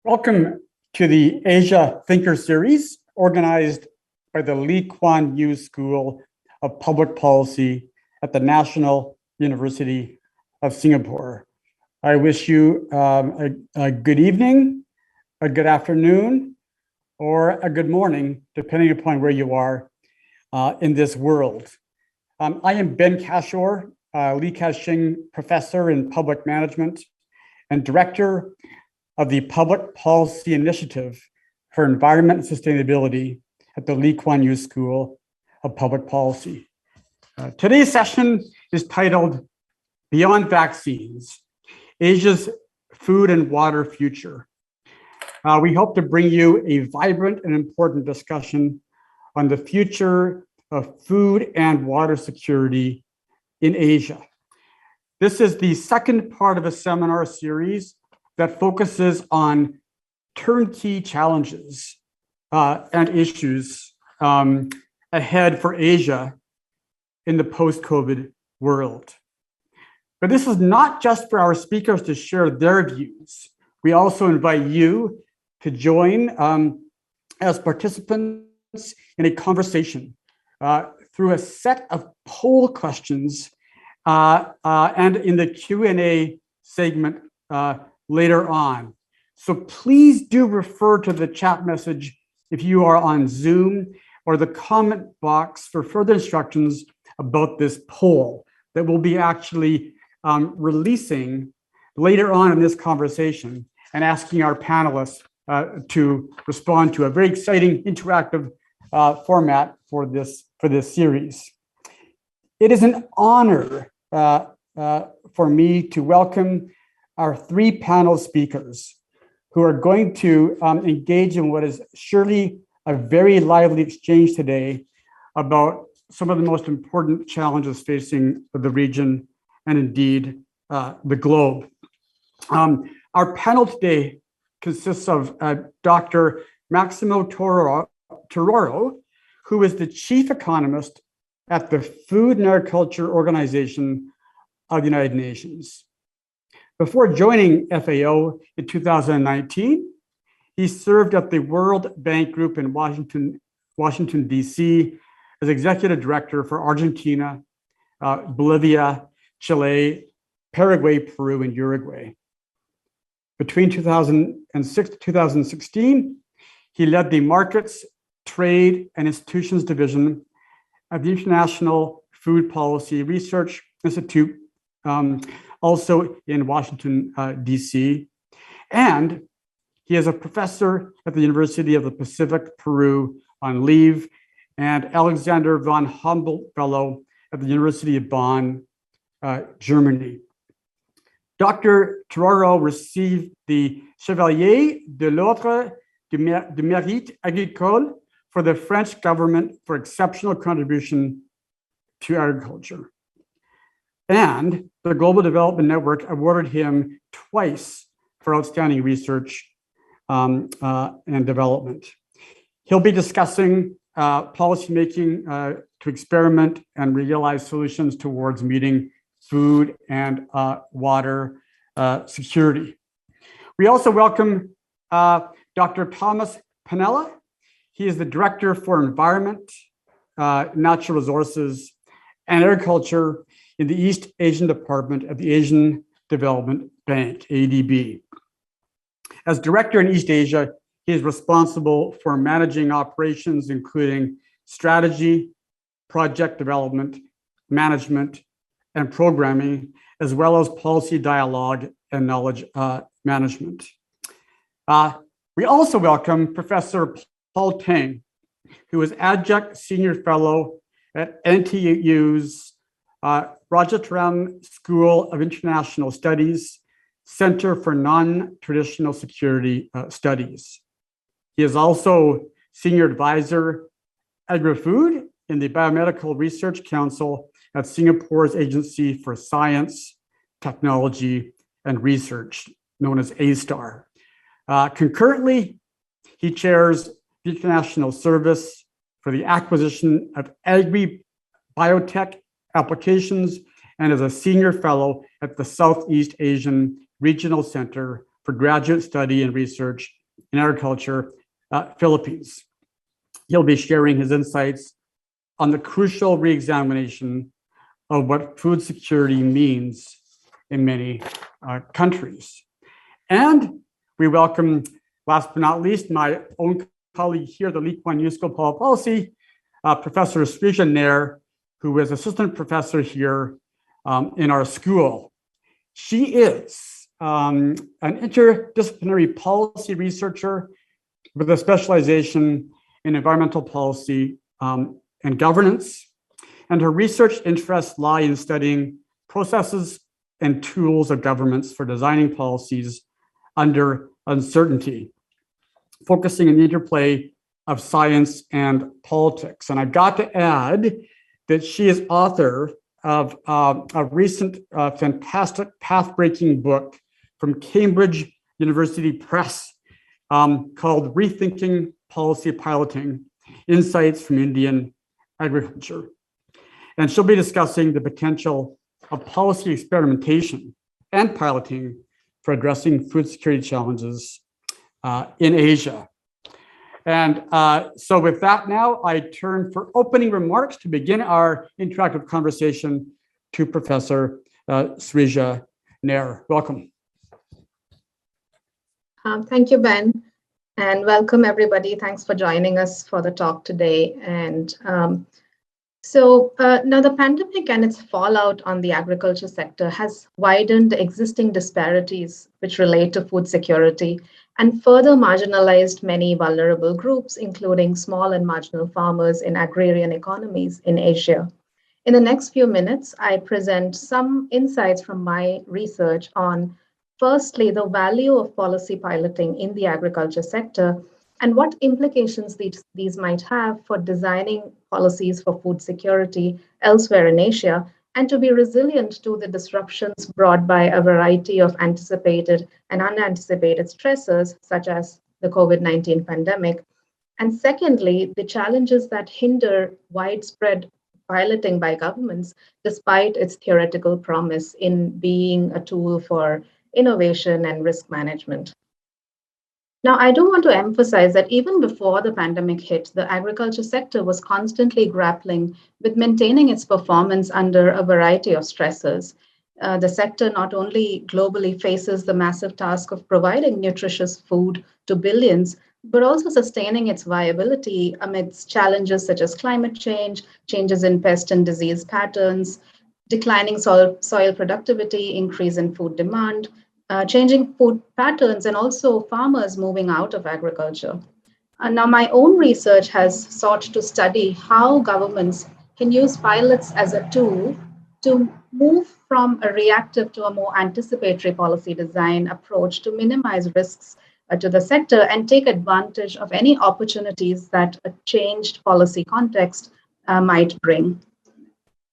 Welcome to the Asia Thinker Series, organized by the Kuan School of Public Policy at the National University of Singapore. I wish you a good evening, a good afternoon, or a good morning, depending upon where you are in this world. I am Ben Kashor, Li Ka-shing Professor in Public Management and Director of the Public Policy Initiative for Environment and Sustainability at the Kuan School of Public Policy. Today's session is titled Beyond Vaccines, Asia's Food and Water Future. We hope to bring you a vibrant and important discussion on the future of food and water security in Asia. This is the second part of a seminar series that focuses on turnkey challenges and issues ahead for Asia in the post-COVID world. But this is not just for our speakers to share their views. We also invite you to join as participants in a conversation through a set of poll questions and in the Q&A segment later on. So please do refer to the chat message if you are on Zoom or the comment box for further instructions about this poll that we'll be actually releasing later on in this conversation and asking our panelists to respond to a very exciting interactive format for this series. It is an honor for me to welcome our three panel speakers who are going to engage in what is surely a very lively exchange today about some of the most important challenges facing the region and indeed the globe. Our panel today consists of Dr. Maximo Tororo, who is the chief economist at the Food and Agriculture Organization of the United Nations. Before joining FAO in 2019, he served at the World Bank Group in Washington, D.C. as executive director for Argentina, Bolivia, Chile, Paraguay, Peru, and Uruguay. Between 2006 to 2016, he led the Markets, Trade, and Institutions Division of the International Food Policy Research Institute, also in Washington, D.C. And he is a professor at the University of the Pacific, Peru, on leave, and Alexander von Humboldt Fellow at the University of Bonn, Germany. Dr. Tororo received the Chevalier de l'Ordre du Mérite Agricole for the French government for exceptional contribution to agriculture. And the Global Development Network awarded him twice for outstanding research and development. He'll be discussing policymaking to experiment and realize solutions towards meeting food and water security. We also welcome Dr. Thomas Panella. He is the Director for Environment, Natural Resources, and Agriculture in the East Asian Department of the Asian Development Bank, ADB. As Director in East Asia, he is responsible for managing operations, including strategy, project development, management, and programming, as well as policy dialogue and knowledge management. We also welcome Professor Paul Tang, who is Adjunct Senior Fellow at NTU's Rajaratnam School of International Studies, Center for Non-Traditional Security Studies. He is also Senior Advisor, Agri-Food in the Biomedical Research Council at Singapore's Agency for Science, Technology, and Research, known as A*STAR. Concurrently, he chairs the International Service for the Acquisition of Agri-Biotech Applications and is a senior fellow at the Southeast Asian Regional Center for Graduate Study and Research in Agriculture at Philippines. He'll be sharing his insights on the crucial reexamination of what food security means in many countries. And we welcome, last but not least, my own colleague here, the Lee Kuan Yew School of Public Policy, Professor Srija Nair, who is assistant professor here in our school. She is an interdisciplinary policy researcher with a specialization in environmental policy and governance. And her research interests lie in studying processes and tools of governments for designing policies under uncertainty, focusing on the interplay of science and politics. And I've got to add that she is author of a recent fantastic path-breaking book from Cambridge University Press called Rethinking Policy Piloting: Insights from Indian Agriculture. And she'll be discussing the potential of policy experimentation and piloting for addressing food security challenges in Asia. And so with that now, I turn for opening remarks to begin our interactive conversation to Professor Srija Nair. Welcome. Thank you, Ben, and welcome everybody. Thanks for joining us for the talk today. And now the pandemic and its fallout on the agriculture sector has widened existing disparities which relate to food security and further marginalized many vulnerable groups, including small and marginal farmers in agrarian economies in Asia. In the next few minutes, I present some insights from my research on, firstly, the value of policy piloting in the agriculture sector and what implications these might have for designing policies for food security elsewhere in Asia, and to be resilient to the disruptions brought by a variety of anticipated and unanticipated stressors, such as the COVID-19 pandemic. And secondly, the challenges that hinder widespread piloting by governments, despite its theoretical promise in being a tool for innovation and risk management. Now, I do want to emphasize that even before the pandemic hit, the agriculture sector was constantly grappling with maintaining its performance under a variety of stressors. The sector not only globally faces the massive task of providing nutritious food to billions, but also sustaining its viability amidst challenges such as climate change, changes in pest and disease patterns, declining soil productivity, increase in food demand, changing food patterns, and also farmers moving out of agriculture. Now, my own research has sought to study how governments can use pilots as a tool to move from a reactive to a more anticipatory policy design approach to minimize risks to the sector and take advantage of any opportunities that a changed policy context might bring.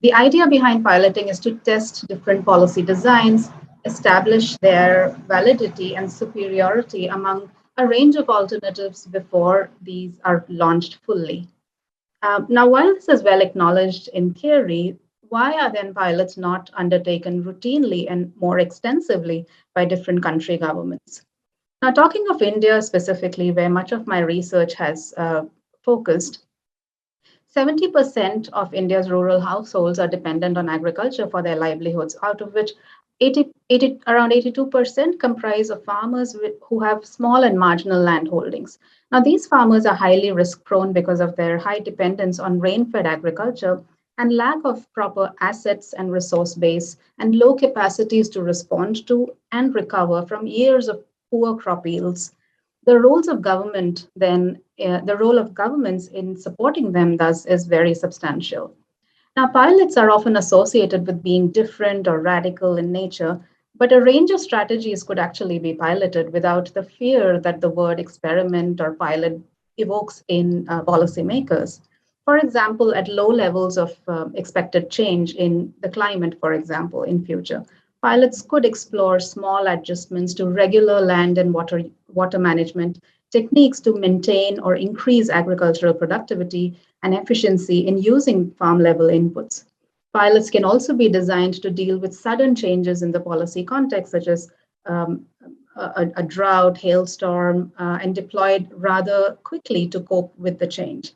The idea behind piloting is to test different policy designs, establish their validity and superiority among a range of alternatives before these are launched fully. Now, while this is well acknowledged in theory, why are then pilots not undertaken routinely and more extensively by different country governments? Now, talking of India specifically, where much of my research has focused, 70% of India's rural households are dependent on agriculture for their livelihoods, out of which around 82% comprise of farmers who have small and marginal land holdings. Now, these farmers are highly risk prone because of their high dependence on rain-fed agriculture and lack of proper assets and resource base and low capacities to respond to and recover from years of poor crop yields. The roles of government then, the role of governments in supporting them thus is very substantial. Now, pilots are often associated with being different or radical in nature, but a range of strategies could actually be piloted without the fear that the word experiment or pilot evokes in policymakers. For example, at low levels of expected change in the climate, for example, in future, pilots could explore small adjustments to regular land and water management techniques to maintain or increase agricultural productivity and efficiency in using farm-level inputs. Pilots can also be designed to deal with sudden changes in the policy context, such as a drought, hailstorm, and deployed rather quickly to cope with the change.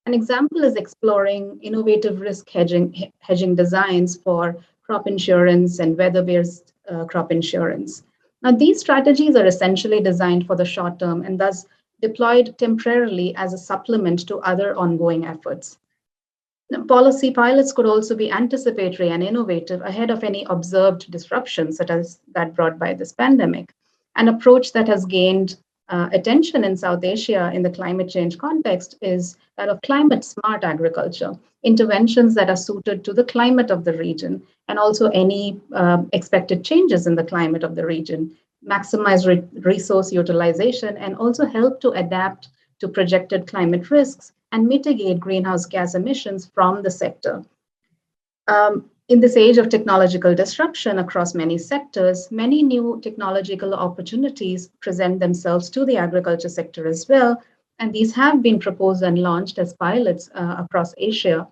An example is exploring innovative risk hedging designs for crop insurance and weather-based crop insurance. Now, these strategies are essentially designed for the short term and thus deployed temporarily as a supplement to other ongoing efforts. Policy pilots could also be anticipatory and innovative ahead of any observed disruptions, such as that brought by this pandemic. An approach that has gained attention in South Asia in the climate change context is that of climate smart agriculture, interventions that are suited to the climate of the region and also any expected changes in the climate of the region, maximize resource utilization, and also help to adapt to projected climate risks and mitigate greenhouse gas emissions from the sector. In this age of technological disruption across many sectors, many new technological opportunities present themselves to the agriculture sector as well. And these have been proposed and launched as pilots across Asia.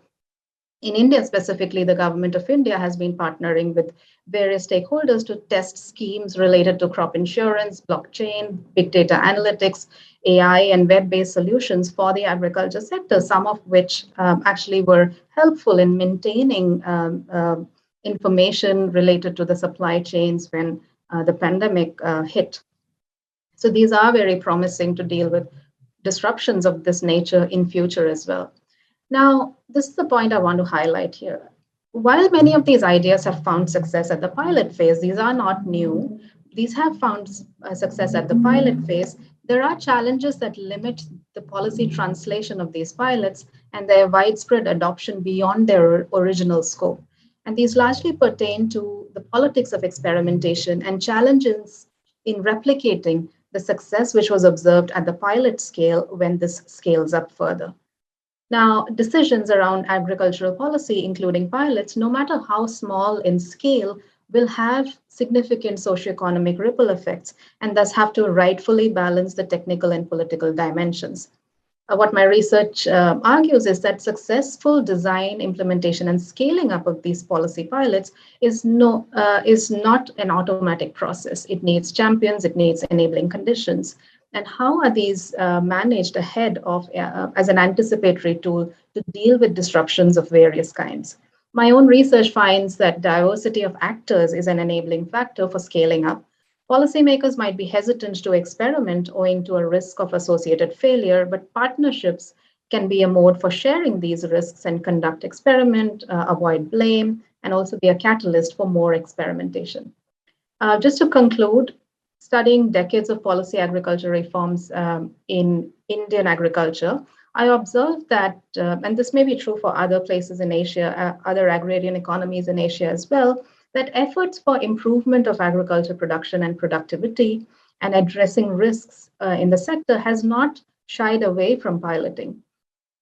In India specifically, the government of India has been partnering with various stakeholders to test schemes related to crop insurance, blockchain, big data analytics, AI, and web-based solutions for the agriculture sector, some of which actually were helpful in maintaining information related to the supply chains when the pandemic hit. So these are very promising to deal with disruptions of this nature in future as well. Now, this is the point I want to highlight here. While many of these ideas have found success at the pilot phase, these are not new. These have found success at the pilot phase. There are challenges that limit the policy translation of these pilots and their widespread adoption beyond their original scope. And these largely pertain to the politics of experimentation and challenges in replicating the success which was observed at the pilot scale when this scales up further. Now, decisions around agricultural policy, including pilots, no matter how small in scale, will have significant socioeconomic ripple effects and thus have to rightfully balance the technical and political dimensions. What my research argues is that successful design, implementation, and scaling up of these policy pilots is not an automatic process. It needs champions, it needs enabling conditions. And how are these managed ahead of as an anticipatory tool to deal with disruptions of various kinds? My own research finds that diversity of actors is an enabling factor for scaling up. Policymakers might be hesitant to experiment owing to a risk of associated failure, but partnerships can be a mode for sharing these risks and conduct experiment, avoid blame, and also be a catalyst for more experimentation. Just to conclude, studying decades of policy agriculture reforms in Indian agriculture, I observed that, and this may be true for other places in Asia, other agrarian economies in Asia as well, that efforts for improvement of agriculture production and productivity and addressing risks in the sector has not shied away from piloting.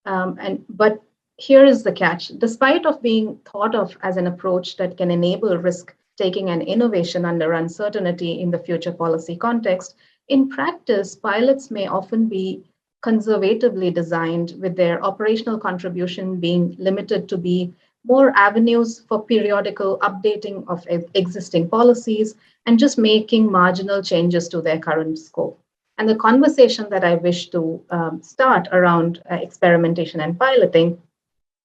But here is the catch. Despite of being thought of as an approach that can enable risk taking and innovation under uncertainty in the future policy context, in practice, pilots may often be conservatively designed with their operational contribution being limited to be more avenues for periodical updating of existing policies and just making marginal changes to their current scope. And the conversation that I wish to start around experimentation and piloting,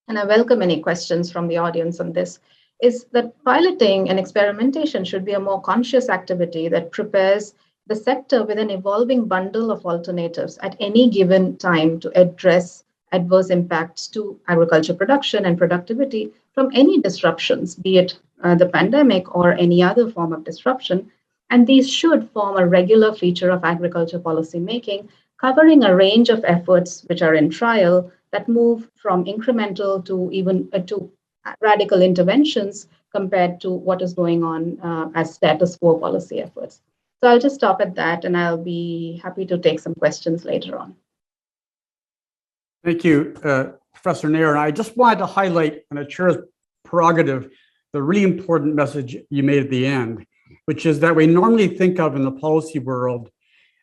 and I welcome any questions from the audience on this, is that piloting and experimentation should be a more conscious activity that prepares the sector with an evolving bundle of alternatives at any given time to address adverse impacts to agriculture production and productivity from any disruptions, be it the pandemic or any other form of disruption. And these should form a regular feature of agriculture policy making, covering a range of efforts which are in trial that move from incremental to even to radical interventions compared to what is going on as status quo policy efforts. So I'll just stop at that and I'll be happy to take some questions later on. Thank you, Professor Nair. And I just wanted to highlight, on a chair's prerogative, the really important message you made at the end, which is that we normally think of in the policy world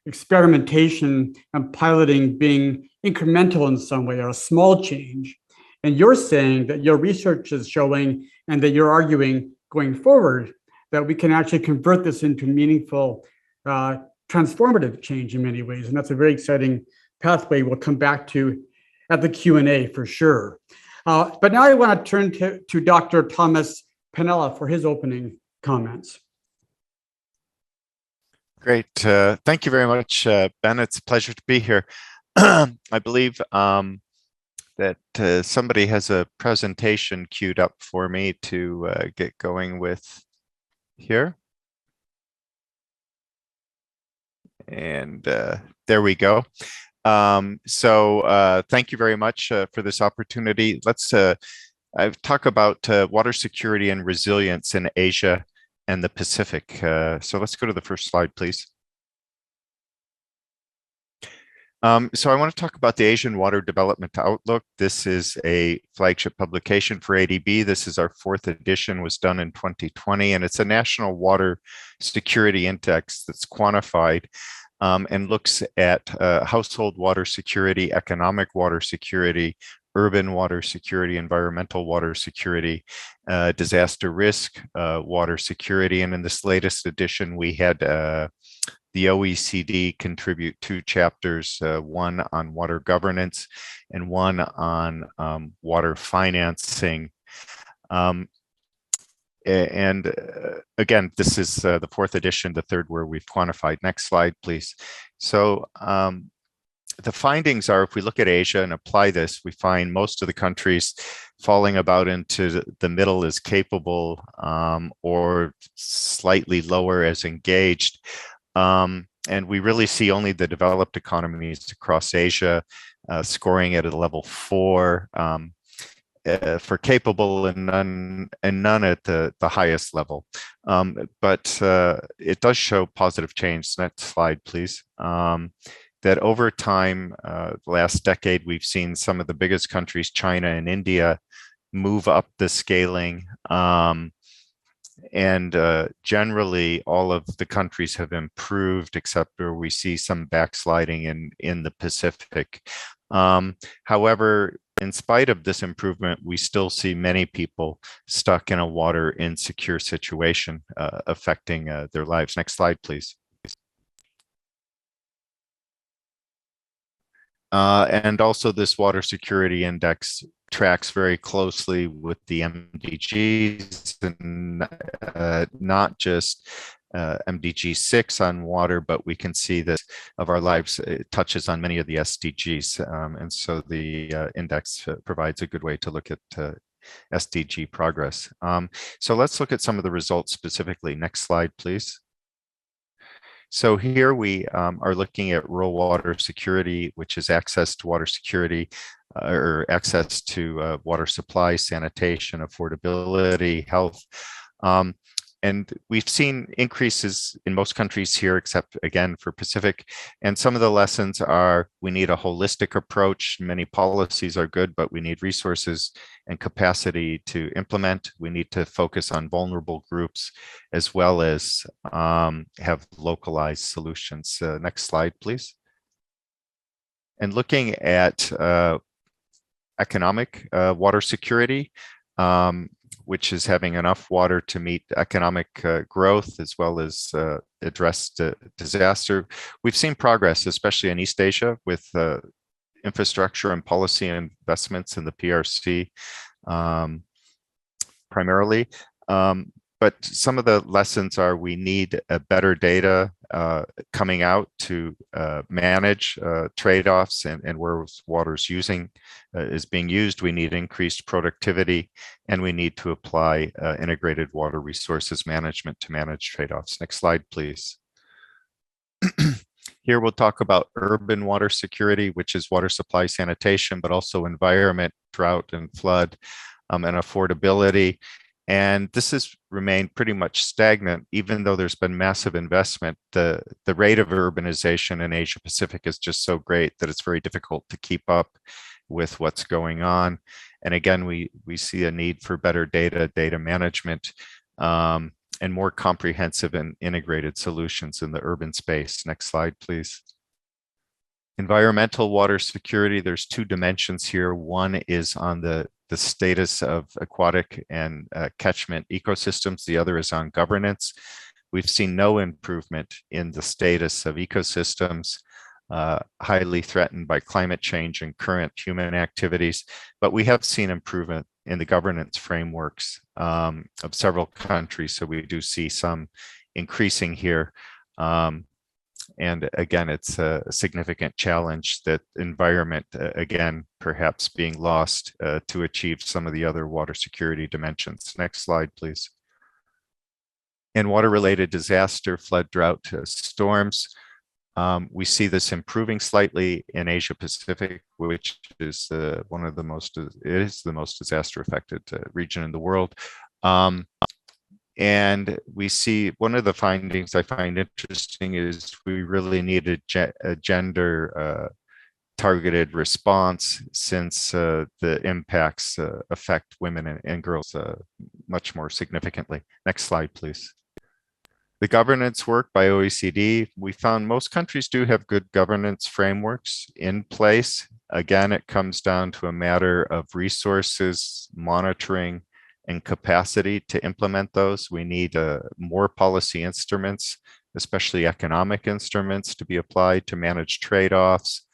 experimentation and piloting being incremental in some way or a small change. And you're saying that your research is showing and that you're arguing going forward that we can actually convert this into meaningful transformative change in many ways. And that's a very exciting pathway we'll come back to at the Q&A for sure. But now I want to turn to Dr. Thomas Pennella for his opening comments. Great. Thank you very much, Ben. It's a pleasure to be here. I believe that somebody has a presentation queued up for me to get going with here. And there we go. Thank you very much for this opportunity. Let's talk about water security and resilience in Asia and the Pacific. So let's go to the first slide, please. So I want to talk about the Asian Water Development Outlook. This is a flagship publication for ADB. This is our 4th edition, was done in 2020, and it's a national water security index that's quantified and looks at household water security, economic water security, urban water security, environmental water security, disaster risk water security. And in this latest edition, we had the OECD contribute 2 chapters, one on water governance and one on water financing. Again, this is the 4th edition, the 3rd where we've quantified. Next slide, please. So the findings are, if we look at Asia and apply this, we find most of the countries falling about into the middle as capable or slightly lower as engaged. And we really see only the developed economies across Asia scoring at a level 4 for capable and none at the highest level. But it does show positive change. Next slide, please. That over time, the last decade, we've seen some of the biggest countries, China and India, move up the scaling. Generally, all of the countries have improved, except where we see some backsliding in the Pacific. However, in spite of this improvement, we still see many people stuck in a water insecure situation affecting their lives. Next slide, please. And also this water security index tracks very closely with the MDGs, and not just MDG 6 on water, but we can see that of our lives, it touches on many of the SDGs. And so the index provides a good way to look at SDG progress. So let's look at some of the results specifically. Next slide, please. So here we are looking at rural water security, which is access to water security or access to water supply, sanitation, affordability, health. And we've seen increases in most countries here, except again for Pacific. And some of the lessons are we need a holistic approach. Many policies are good, but we need resources and capacity to implement. We need to focus on vulnerable groups as well as have localized solutions. Next slide, please. And looking at economic water security, which is having enough water to meet economic growth as well as address disaster. We've seen progress, especially in East Asia, with infrastructure and policy investments in the PRC primarily. But some of the lessons are we need better data coming out to manage trade-offs and where water is being used. We need increased productivity, and we need to apply integrated water resources management to manage trade-offs. Next slide, please. Here we'll talk about urban water security, which is water supply sanitation, but also environment, drought and flood, and affordability. And this has remained pretty much stagnant, even though there's been massive investment. The rate of urbanization in Asia Pacific is just so great that it's very difficult to keep up with what's going on. And again, we see a need for better data management, and more comprehensive and integrated solutions in the urban space. Next slide, please. Environmental water security, there's 2 dimensions here. One is on the status of aquatic and catchment ecosystems. The other is on governance. we've seen no improvement in the status of ecosystems highly threatened by climate change and current human activities, but we have seen improvement in the governance frameworks of several countries. So we do see some increasing here. And again, it's a significant challenge that environment, again, perhaps being lost to achieve some of the other water security dimensions. Next slide, please. In water-related disaster, flood, drought, storms, we see this improving slightly in Asia Pacific, which is one of the most, it is the most disaster-affected region in the world. And we see one of the findings I find interesting is we really need a gender targeted response, since the impacts affect women and girls much more significantly. Next slide, please. The governance work by OECD, we found most countries do have good governance frameworks in place. Again, it comes down to a matter of resources, monitoring, and capacity to implement those. We need more policy instruments, especially economic instruments, to be applied to manage trade-offs.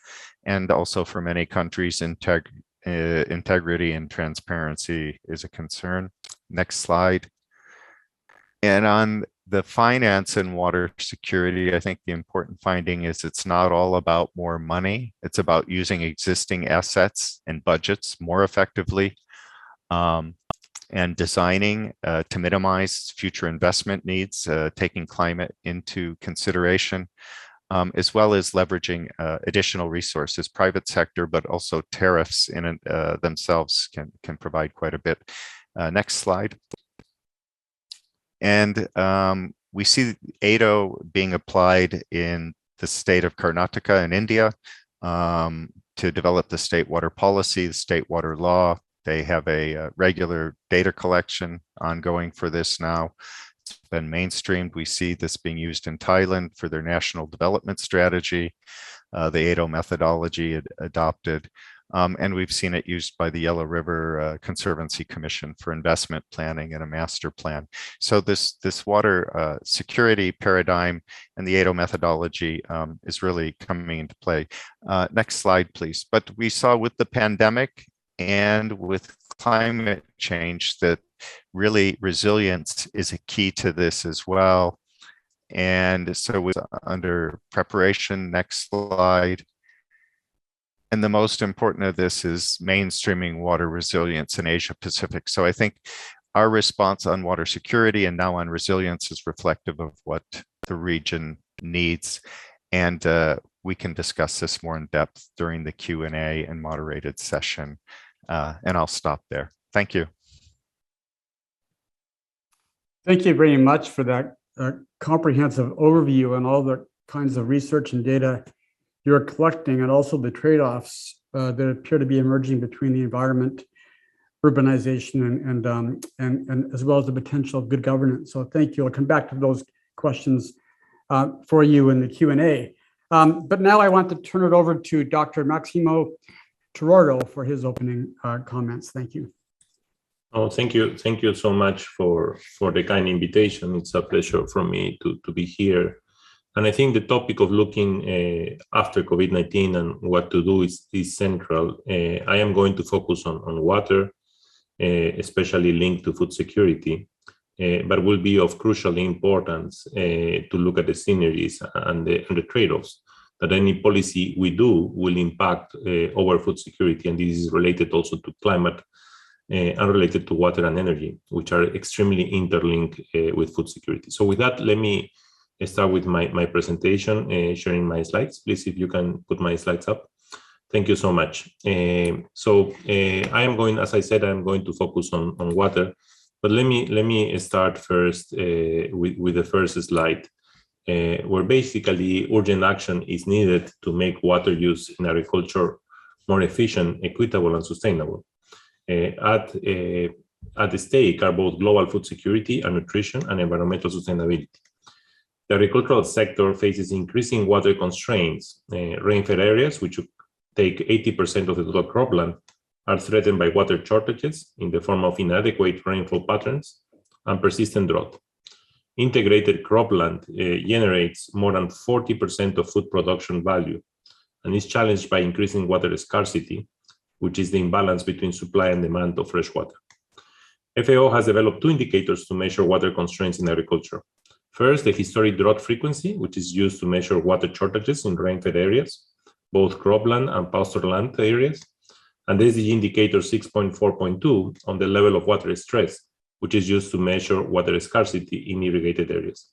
And also for many countries, integrity and transparency is a concern. Next slide. And on the finance and water security, I think the important finding is it's not all about more money. It's about using existing assets and budgets more effectively, and designing to minimize future investment needs, taking climate into consideration, as well as leveraging additional resources, private sector, but also tariffs in themselves can provide quite a bit. Next slide. And we see ADO being applied in the state of Karnataka in India to develop the state water policy, the state water law. They have a regular data collection ongoing for this now. It's been mainstreamed. We see this being used in Thailand for their national development strategy, the ADO methodology adopted. And we've seen it used by the Yellow River Conservancy Commission for investment planning and a master plan. So this water security paradigm and the ADO methodology is really coming into play. Next slide, please. But we saw with the pandemic and with climate change that really resilience is a key to this as well. And so we're under preparation. Next slide. And the most important of this is mainstreaming water resilience in Asia Pacific. So I think our response on water security and now on resilience is reflective of what the region needs. And we can discuss this more in depth during the Q&A and moderated session. And I'll stop there. Thank you. Thank you very much for that comprehensive overview and all the kinds of research and data you're collecting, and also the trade-offs that appear to be emerging between the environment, urbanization, and as well as the potential of good governance. So thank you. I'll come back to those questions for you in the Q&A. But now I want to turn it over to Dr. Maximo Tororo for his opening comments. Thank you. Oh, thank you. Thank you so much for the kind invitation. It's a pleasure for me to be here. And I think the topic of looking after COVID-19 and what to do is central. I am going to focus on water, especially linked to food security, but will be of crucial importance to look at the synergies and the trade-offs that any policy we do will impact over food security. And this is related also to climate and related to water and energy, which are extremely interlinked with food security. So with that, let me start with my presentation, sharing my slides. Please, if you can put my slides up. Thank you so much. I am going, as I said, I'm going to focus on water, but let me start first with the first slide, where basically urgent action is needed to make water use in agriculture more efficient, equitable, and sustainable. At the stake are both global food security and nutrition and environmental sustainability. The agricultural sector faces increasing water constraints. Rainfed areas, which take 80% of the total cropland, are threatened by water shortages in the form of inadequate rainfall patterns and persistent drought. integrated cropland generates more than 40% of food production value and is challenged by increasing water scarcity, which is the imbalance between supply and demand of fresh water. FAO has developed 2 indicators to measure water constraints in agriculture. First, the historic drought frequency, which is used to measure water shortages in rain-fed areas, both cropland and pasture land areas, and the SDG indicator 6.4.2 on the level of water stress, which is used to measure water scarcity in irrigated areas.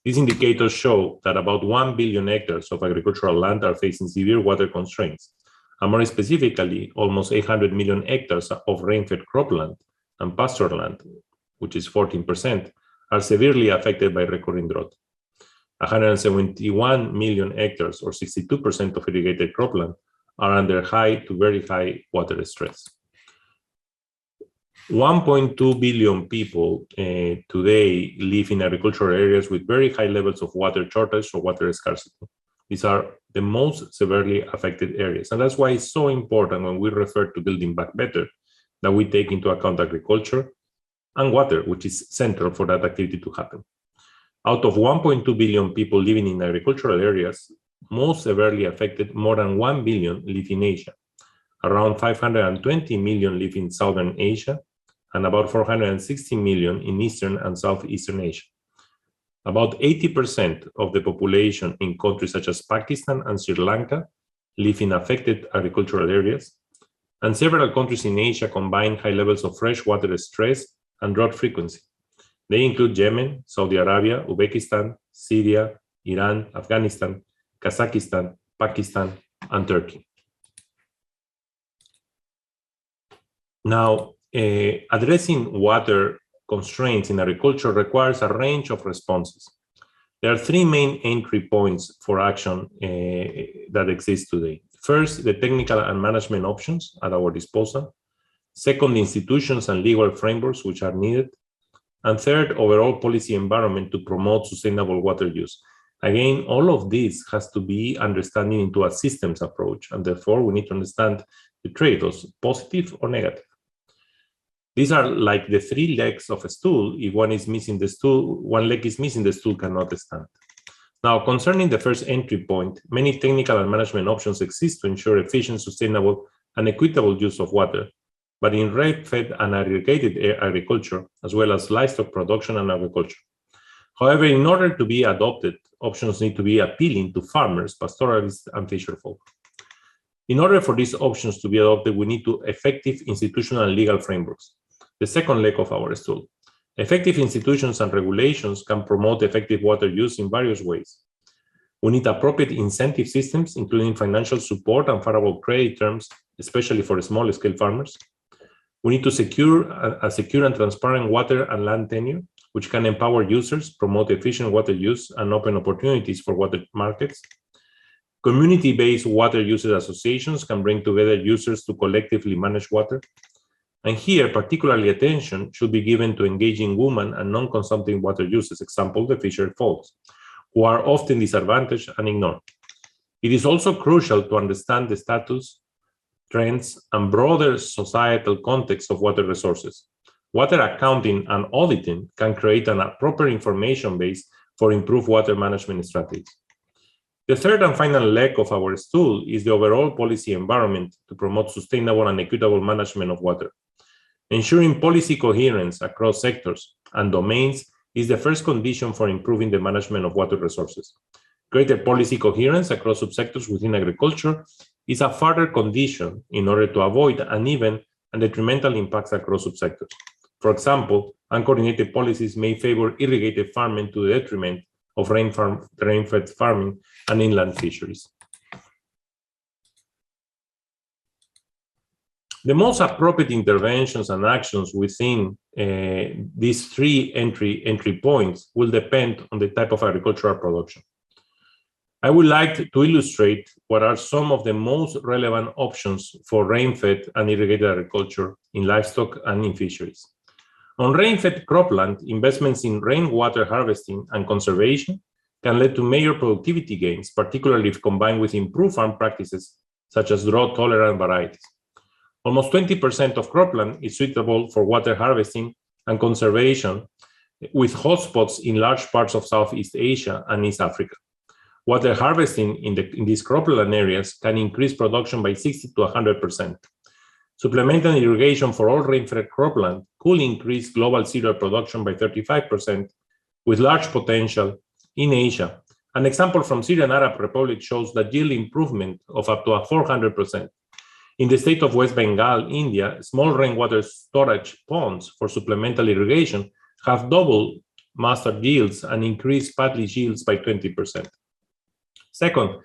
These indicators show that about 1 billion hectares of agricultural land are facing severe water constraints, and more specifically, almost 800 million hectares of rain-fed cropland and pasture land, which is 14%, are severely affected by recurring drought. 171 million hectares, or 62% of irrigated cropland, are under high to very high water stress. 1.2 billion people today live in agricultural areas with very high levels of water shortage or water scarcity. These are the most severely affected areas. And that's why it's so important when we refer to building back better that we take into account agriculture and water, which is central for that activity to happen. Out of 1.2 billion people living in agricultural areas, most severely affected, more than 1 billion live in Asia. Around 520 million live in Southern Asia, and about 460 million in Eastern and Southeastern Asia. About 80% of the population in countries such as Pakistan and Sri Lanka live in affected agricultural areas, and several countries in Asia combine high levels of fresh water stress and drought frequency. They include Yemen, Saudi Arabia, Uzbekistan, Syria, Iran, Afghanistan, Kazakhstan, Pakistan, and Turkey. Now, addressing water constraints in agriculture requires a range of responses. There are 3 main entry points for action that exist today. First, the technical and management options at our disposal. Second, the institutions and legal frameworks which are needed. And third, overall policy environment to promote sustainable water use. Again, all of this has to be understanding into a systems approach, and therefore we need to understand the trade-offs, positive or negative. These are like the 3 legs of a stool. If one is missing the stool, one leg is missing, the stool cannot stand. Now, concerning the first entry point, many technical and management options exist to ensure efficient, sustainable, and equitable use of water, but in rain-fed and irrigated agriculture, as well as livestock production and agriculture. However, in order to be adopted, options need to be appealing to farmers, pastoralists, and fisherfolk. In order for these options to be adopted, we need to effective institutional and legal frameworks, the second leg of our stool. Effective institutions and regulations can promote effective water use in various ways. We need appropriate incentive systems, including financial support and favorable credit terms, especially for small-scale farmers. We need to secure a secure and transparent water and land tenure, which can empower users, promote efficient water use, and open opportunities for water markets. Community-based water users associations can bring together users to collectively manage water. And here, particularly attention should be given to engaging women and non-consumptive water users, example, the fisher folks, who are often disadvantaged and ignored. It is also crucial to understand the status, trends, and broader societal context of water resources. Water accounting and auditing can create a proper information base for improved water management strategies. The third and final leg of our stool is the overall policy environment to promote sustainable and equitable management of water. Ensuring policy coherence across sectors and domains is the first condition for improving the management of water resources. Greater policy coherence across subsectors within agriculture is a further condition in order to avoid uneven and detrimental impacts across subsectors. For example, uncoordinated policies may favor irrigated farming to the detriment of rain-fed farming and inland fisheries. The most appropriate interventions and actions within these 3 entry points will depend on the type of agricultural production. I would like to illustrate what are some of the most relevant options for rain-fed and irrigated agriculture in livestock and in fisheries. On rain-fed cropland, investments in rainwater harvesting and conservation can lead to major productivity gains, particularly if combined with improved farm practices such as drought-tolerant varieties. Almost 20% of cropland is suitable for water harvesting and conservation with hotspots in large parts of Southeast Asia and East Africa. Water harvesting in these cropland areas can increase production by 60 to 100%. Supplemental irrigation for all rainfed cropland could increase global cereal production by 35%, with large potential in Asia. An example from Syrian Arab Republic shows that yield improvement of up to 400%. In the state of West Bengal, India, small rainwater storage ponds for supplemental irrigation have doubled mustard yields and increased paddy yields by 20%. Second,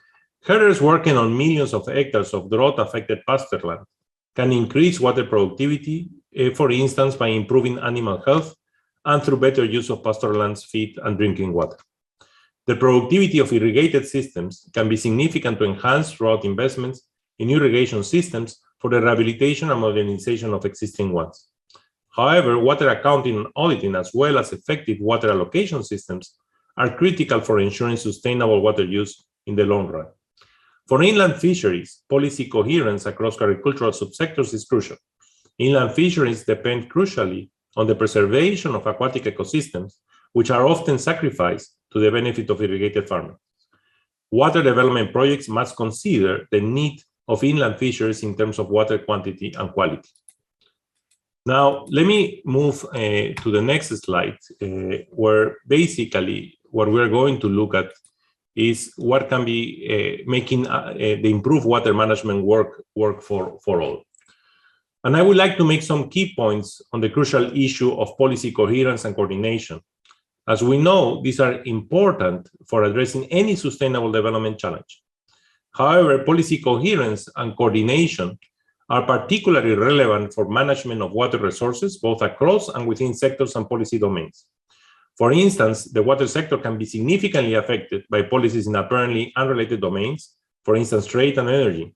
herders working on millions of hectares of drought-affected pasture land can increase water productivity, for instance, by improving animal health and through better use of pasture lands, feed, and drinking water. The productivity of irrigated systems can be significant to enhance throughout investments in irrigation systems for the rehabilitation and modernization of existing ones. However, water accounting and auditing, as well as effective water allocation systems, are critical for ensuring sustainable water use in the long run. For inland fisheries, policy coherence across agricultural subsectors is crucial. Inland fisheries depend crucially on the preservation of aquatic ecosystems, which are often sacrificed to the benefit of irrigated farmers. Water development projects must consider the need of inland fisheries in terms of water quantity and quality. Now, let me move to the next slide, where basically what we're going to look at is what can be making the improved water management work for all. And I would like to make some key points on the crucial issue of policy coherence and coordination. As we know, these are important for addressing any sustainable development challenge. However, policy coherence and coordination are particularly relevant for management of water resources, both across and within sectors and policy domains. For instance, the water sector can be significantly affected by policies in apparently unrelated domains, for instance, trade and energy,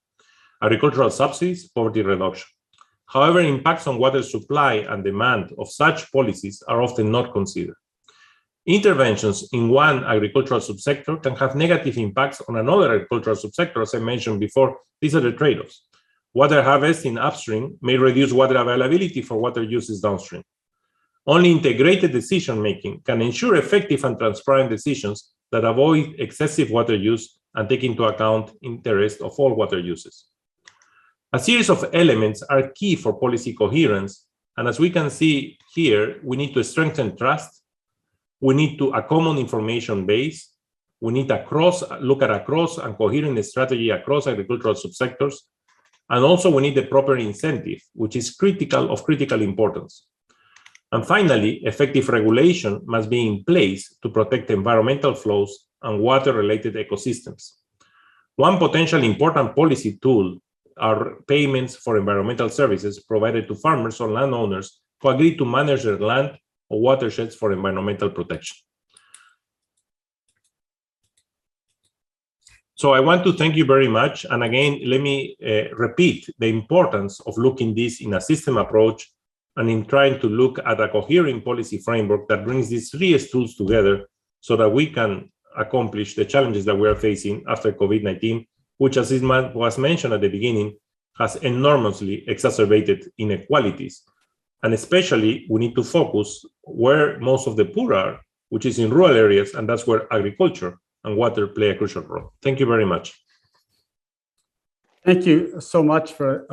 agricultural subsidies, poverty reduction. However, impacts on water supply and demand of such policies are often not considered. Interventions in one agricultural subsector can have negative impacts on another agricultural subsector, as I mentioned before. These are the trade-offs. Water harvesting upstream may reduce water availability for water uses downstream. Only integrated decision-making can ensure effective and transparent decisions that avoid excessive water use and take into account interest of all water uses. A series of elements are key for policy coherence, and as we can see here, we need to strengthen trust. We need to a common information base. We need look at across and coherent strategy across agricultural subsectors. And also we need the proper incentive, which is of critical importance. And finally, effective regulation must be in place to protect environmental flows and water-related ecosystems. One potential important policy tool are payments for environmental services provided to farmers or landowners who agree to manage their land or watersheds for environmental protection. So I want to thank you very much. And again, let me repeat the importance of looking this in a system approach and in trying to look at a coherent policy framework that brings these three tools together so that we can accomplish the challenges that we are facing after COVID-19, which, as it was mentioned at the beginning, has enormously exacerbated inequalities. And especially, we need to focus where most of the poor are, which is in rural areas, and that's where agriculture and water play a crucial role. Thank you very much. Thank you so much for,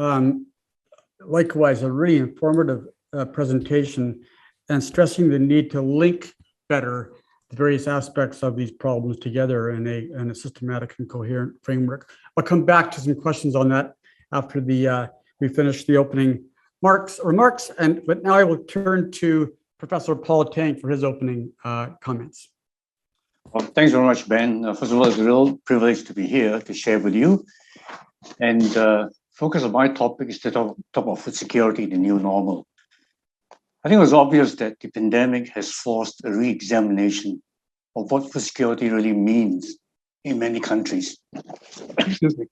likewise, a really informative presentation and stressing the need to link better the various aspects of these problems together in a systematic and coherent framework. I'll come back to some questions on that after we finish the opening remarks. But now I will turn to Professor Paul Tang for his opening comments. Well, thanks very much, Ben. First of all, it's a real privilege to be here to share with you. And focus of my topic is to talk about food security, the new normal. I think it was obvious that the pandemic has forced a re-examination of what food security really means in many countries. Excuse me.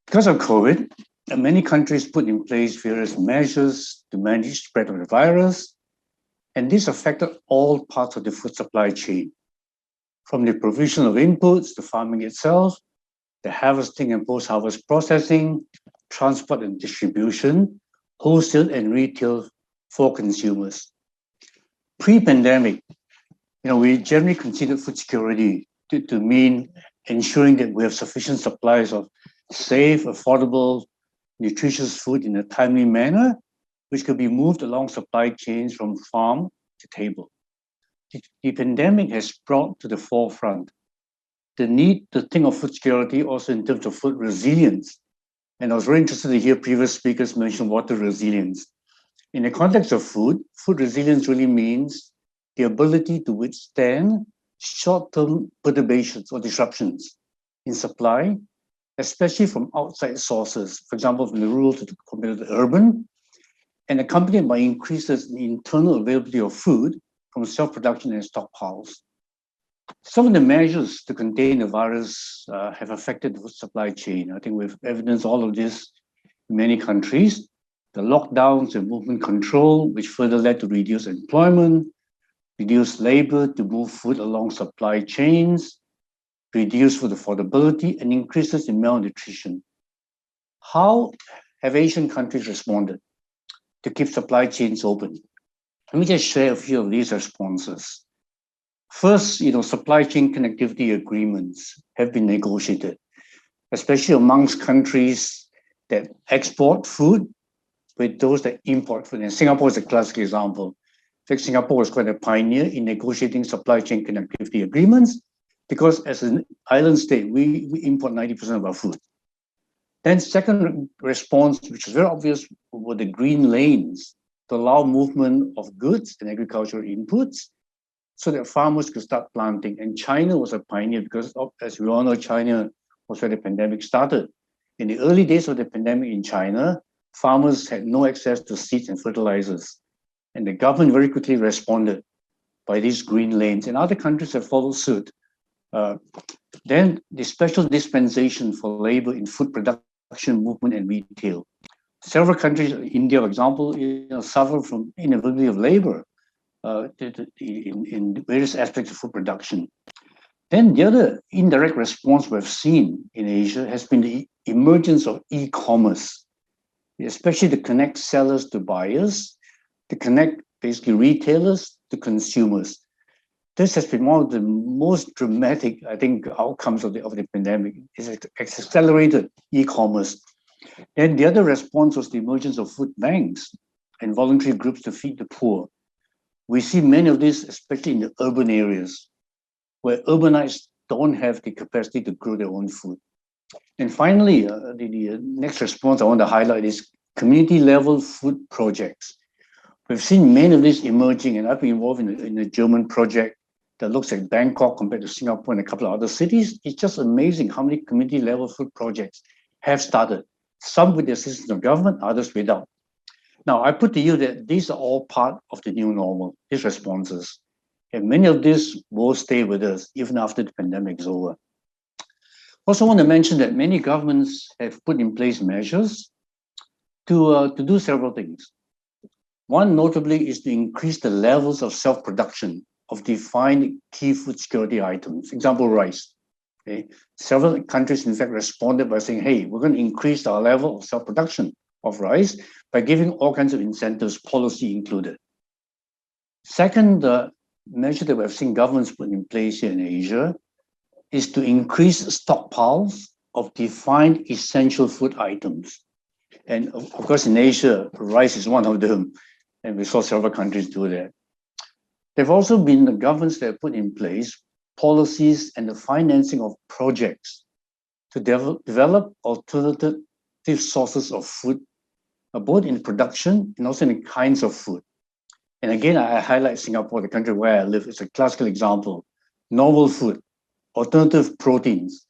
Because of COVID, many countries put in place various measures to manage the spread of the virus, and this affected all parts of the food supply chain, from the provision of inputs to farming itself, the harvesting and post-harvest processing, transport and distribution, wholesale and retail for consumers. Pre-pandemic, We generally consider food security to mean ensuring that we have sufficient supplies of safe, affordable, nutritious food in a timely manner, which could be moved along supply chains from farm to table. The pandemic has brought to the forefront the need to think of food security also in terms of food resilience. And I was very interested to hear previous speakers mention water resilience. In the context of food resilience really means the ability to withstand short-term perturbations or disruptions in supply, especially from outside sources, for example, from the rural compared to the urban, and accompanied by increases in internal availability of food from self-production and stockpiles. Some of the measures to contain the virus have affected the supply chain. I think we've evidenced all of this in many countries. The lockdowns and movement control, which further led to reduced employment, reduced labor to move food along supply chains, reduced food affordability, and increases in malnutrition. How have Asian countries responded to keep supply chains open? Let me just share a few of these responses. First, supply chain connectivity agreements have been negotiated, especially amongst countries that export food with those that import food. And Singapore is a classic example. In fact, Singapore was quite a pioneer in negotiating supply chain connectivity agreements because as an island state, we import 90% of our food. Then second response, which is very obvious, were the green lanes to allow movement of goods and agricultural inputs so that farmers could start planting. And China was a pioneer because, as we all know, China was where the pandemic started. In the early days of the pandemic in China, farmers had no access to seeds and fertilizers. And the government very quickly responded by these green lanes. And other countries have followed suit. Then the special dispensation for labor in food production, movement, and retail. Several countries, India, for example, suffer from inavailability of labor in various aspects of food production. Then the other indirect response we've seen in Asia has been the emergence of e-commerce, especially to connect sellers to buyers, to connect basically retailers to consumers. This has been one of the most dramatic, I think, outcomes of the pandemic. It's accelerated e-commerce. And the other response was the emergence of food banks and voluntary groups to feed the poor. We see many of these, especially in the urban areas, where urbanites don't have the capacity to grow their own food. And finally, the next response I want to highlight is community-level food projects. We've seen many of these emerging, and I've been involved in a German project that looks at Bangkok compared to Singapore and a couple of other cities. It's just amazing how many community-level food projects have started, some with the assistance of government, others without. Now, I put to you that these are all part of the new normal, these responses. And many of these will stay with us even after the pandemic is over. Also want to mention that many governments have put in place measures to do several things. One notably is to increase the levels of self-production of defined key food security items, example, rice. Okay? Several countries, in fact, responded by saying, hey, we're going to increase our level of self-production of rice by giving all kinds of incentives, policy included. Second, the measure that we've seen governments put in place here in Asia is to increase stockpiles of defined essential food items. And of course, in Asia, rice is one of them. And we saw several countries do that. There have also been the governments that have put in place policies and the financing of projects to develop alternative sources of food, both in production and also in the kinds of food. And again, I highlight Singapore, the country where I live. It's a classical example. Novel food, alternative proteins.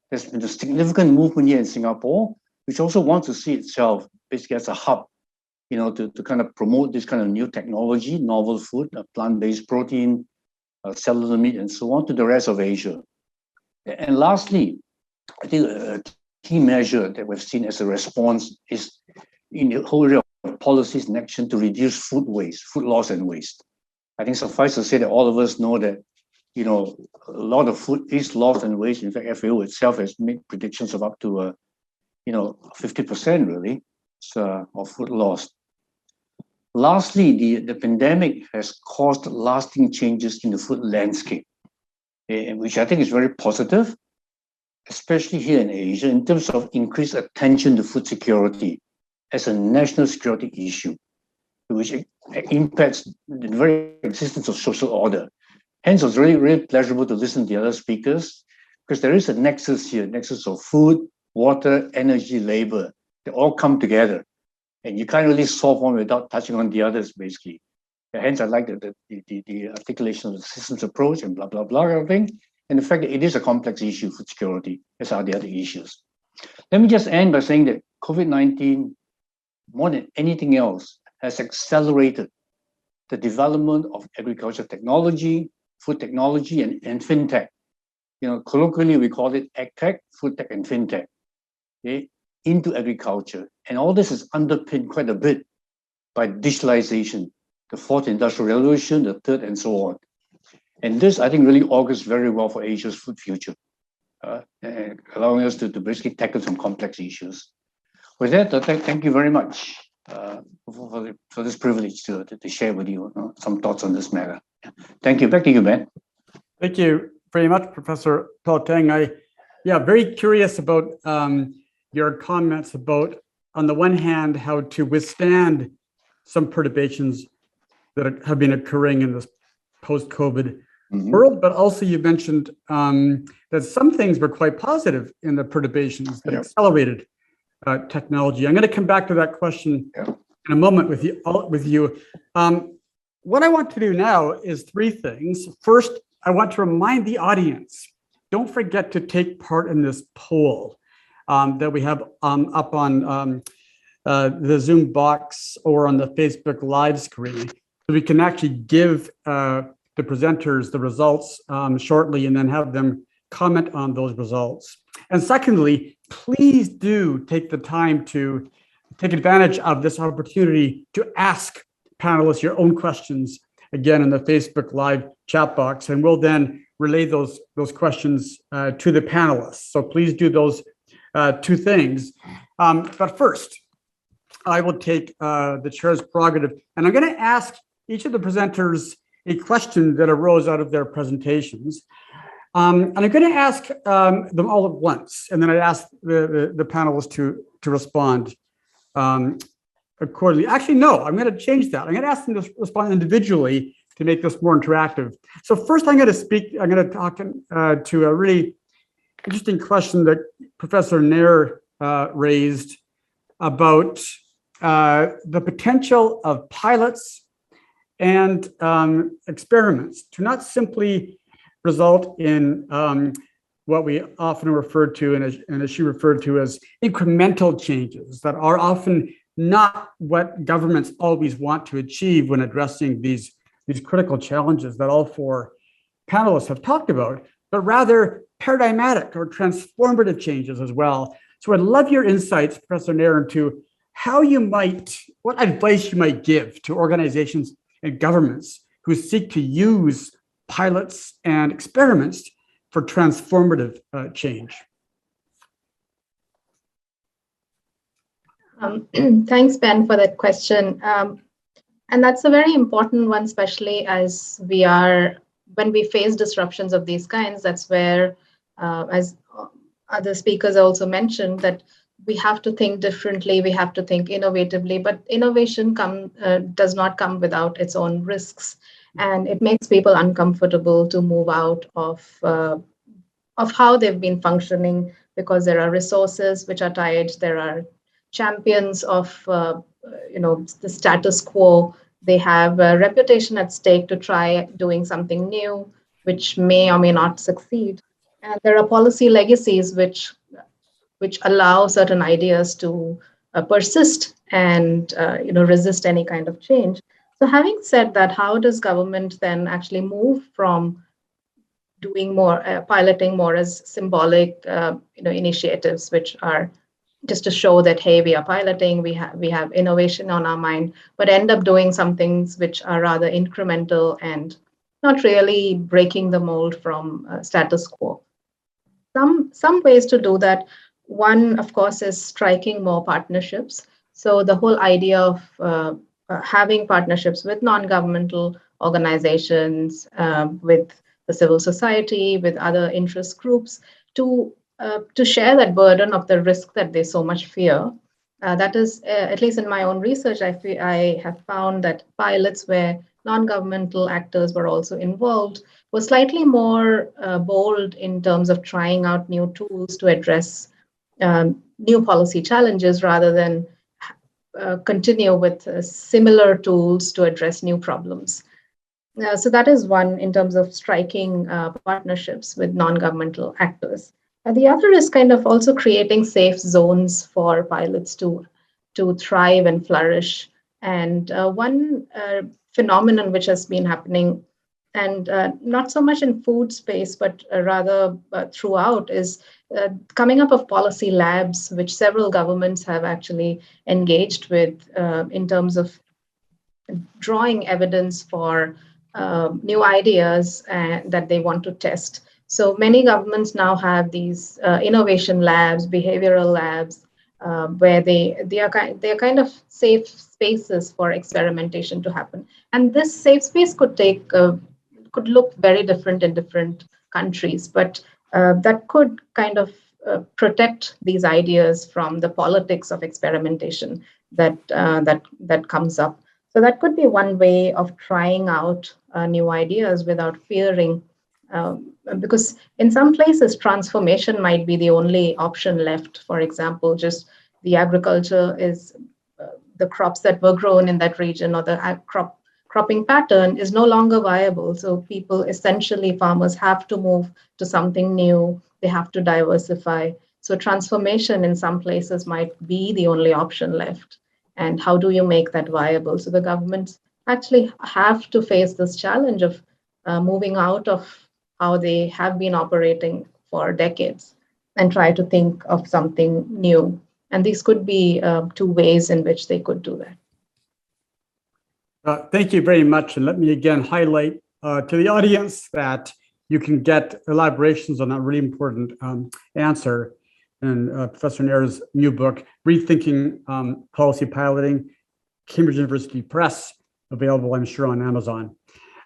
There's been a significant movement here in Singapore, which also wants to see itself basically as a hub, to kind of promote this kind of new technology, novel food, plant-based protein, cellular meat, and so on to the rest of Asia. And lastly, I think a key measure that we've seen as a response is in the whole area of policies and action to reduce food waste, food loss and waste. I think suffice to say that all of us know that, a lot of food is lost and waste. In fact, FAO itself has made predictions of up to, 50% really of food lost. Lastly, the pandemic has caused lasting changes in the food landscape, which I think is very positive, especially here in Asia, in terms of increased attention to food security as a national security issue, which impacts the very existence of social order. Hence, it was really, really pleasurable to listen to the other speakers, because there is a nexus here, nexus of food, water, energy, labor. They all come together. And you can't really solve one without touching on the others, basically. Hence, I like the articulation of the systems approach and blah, blah, blah, everything. And the fact that it is a complex issue, food security, as are the other issues. Let me just end by saying that COVID-19, more than anything else, has accelerated the development of agriculture technology, food technology, and fintech. Colloquially, we call it AgTech, food tech, and fintech, okay, into agriculture. And all this is underpinned quite a bit by digitalization, the fourth industrial revolution, the third, and so on. And this, I think, really augurs very well for Asia's food future, allowing us to basically tackle some complex issues. With that, thank you very much for this privilege to share with you some thoughts on this matter. Thank you. Back to you, Ben. Thank you very much, Professor Teng. Very curious about your comments about, on the one hand, how to withstand some perturbations that have been occurring in this post-COVID world, but also you mentioned that some things were quite positive in the perturbations that accelerated technology. I'm going to come back to that question in a moment with you. What I want to do now is three things. First, I want to remind the audience, don't forget to take part in this poll that we have up on the Zoom box or on the Facebook live screen. So we can actually give the presenters the results shortly and then have them comment on those results. And secondly, please do take the time to take advantage of this opportunity to ask panelists your own questions, again, in the Facebook live chat box, and we'll then relay those questions to the panelists. So please do those two things. But first, I will take the chair's prerogative, and I'm going to ask each of the presenters a question that arose out of their presentations. And I'm going to ask them all at once, and then I'd ask the panelists to respond accordingly. Actually, no, I'm going to change that. I'm going to ask them to respond individually to make this more interactive. So first, I'm going to talk to a really interesting question that Professor Nair raised about the potential of pilots and experiments to not simply result in what we often refer to, and as she referred to, as incremental changes that are often not what governments always want to achieve when addressing these critical challenges that all four panelists have talked about, but rather paradigmatic or transformative changes as well. So I'd love your insights, Professor Nair, into what advice you might give to organizations and governments who seek to use pilots and experiments for transformative change. Thanks, Ben, for that question. And that's a very important one, especially as when we face disruptions of these kinds, that's where, as other speakers also mentioned, that we have to think differently, we have to think innovatively, but innovation does not come without its own risks. And it makes people uncomfortable to move out of how they've been functioning, because there are resources which are tied, there are champions of the status quo. They have a reputation at stake to try doing something new, which may or may not succeed. And there are policy legacies which allow certain ideas to persist and resist any kind of change. So having said that, how does government then actually move from doing more, piloting more as symbolic initiatives, which are just to show that, hey, we are piloting, we have innovation on our mind, but end up doing some things which are rather incremental and not really breaking the mold from status quo. Some ways to do that. One, of course, is striking more partnerships. So the whole idea of having partnerships with non-governmental organizations, with the civil society, with other interest groups, to share that burden of the risk that they so much fear. That is, at least in my own research, I have found that pilots where non-governmental actors were also involved were slightly more bold in terms of trying out new tools to address new policy challenges rather than continue with similar tools to address new problems. So that is one in terms of striking partnerships with non-governmental actors. The other is kind of also creating safe zones for pilots to thrive and flourish. And one phenomenon which has been happening, and not so much in food space, but rather throughout, is coming up of policy labs, which several governments have actually engaged with in terms of drawing evidence for new ideas that they want to test. So many governments now have these innovation labs, behavioral labs, where they are kind of safe spaces for experimentation to happen. And this safe space could look very different in different countries, but that could kind of protect these ideas from the politics of experimentation that comes up. So that could be one way of trying out new ideas without fearing, because in some places transformation might be the only option left. For example, just the agriculture is the crops that were grown in that region, or the cropping pattern is no longer viable. So people, essentially farmers, have to move to something new. They have to diversify. So transformation in some places might be the only option left. And how do you make that viable? So the governments actually have to face this challenge of moving out of how they have been operating for decades and try to think of something new. And these could be two ways in which they could do that. Thank you very much. And let me again highlight to the audience that you can get elaborations on that really important answer in Professor Nair's new book, Rethinking Policy Piloting, Cambridge University Press, available, I'm sure, on Amazon.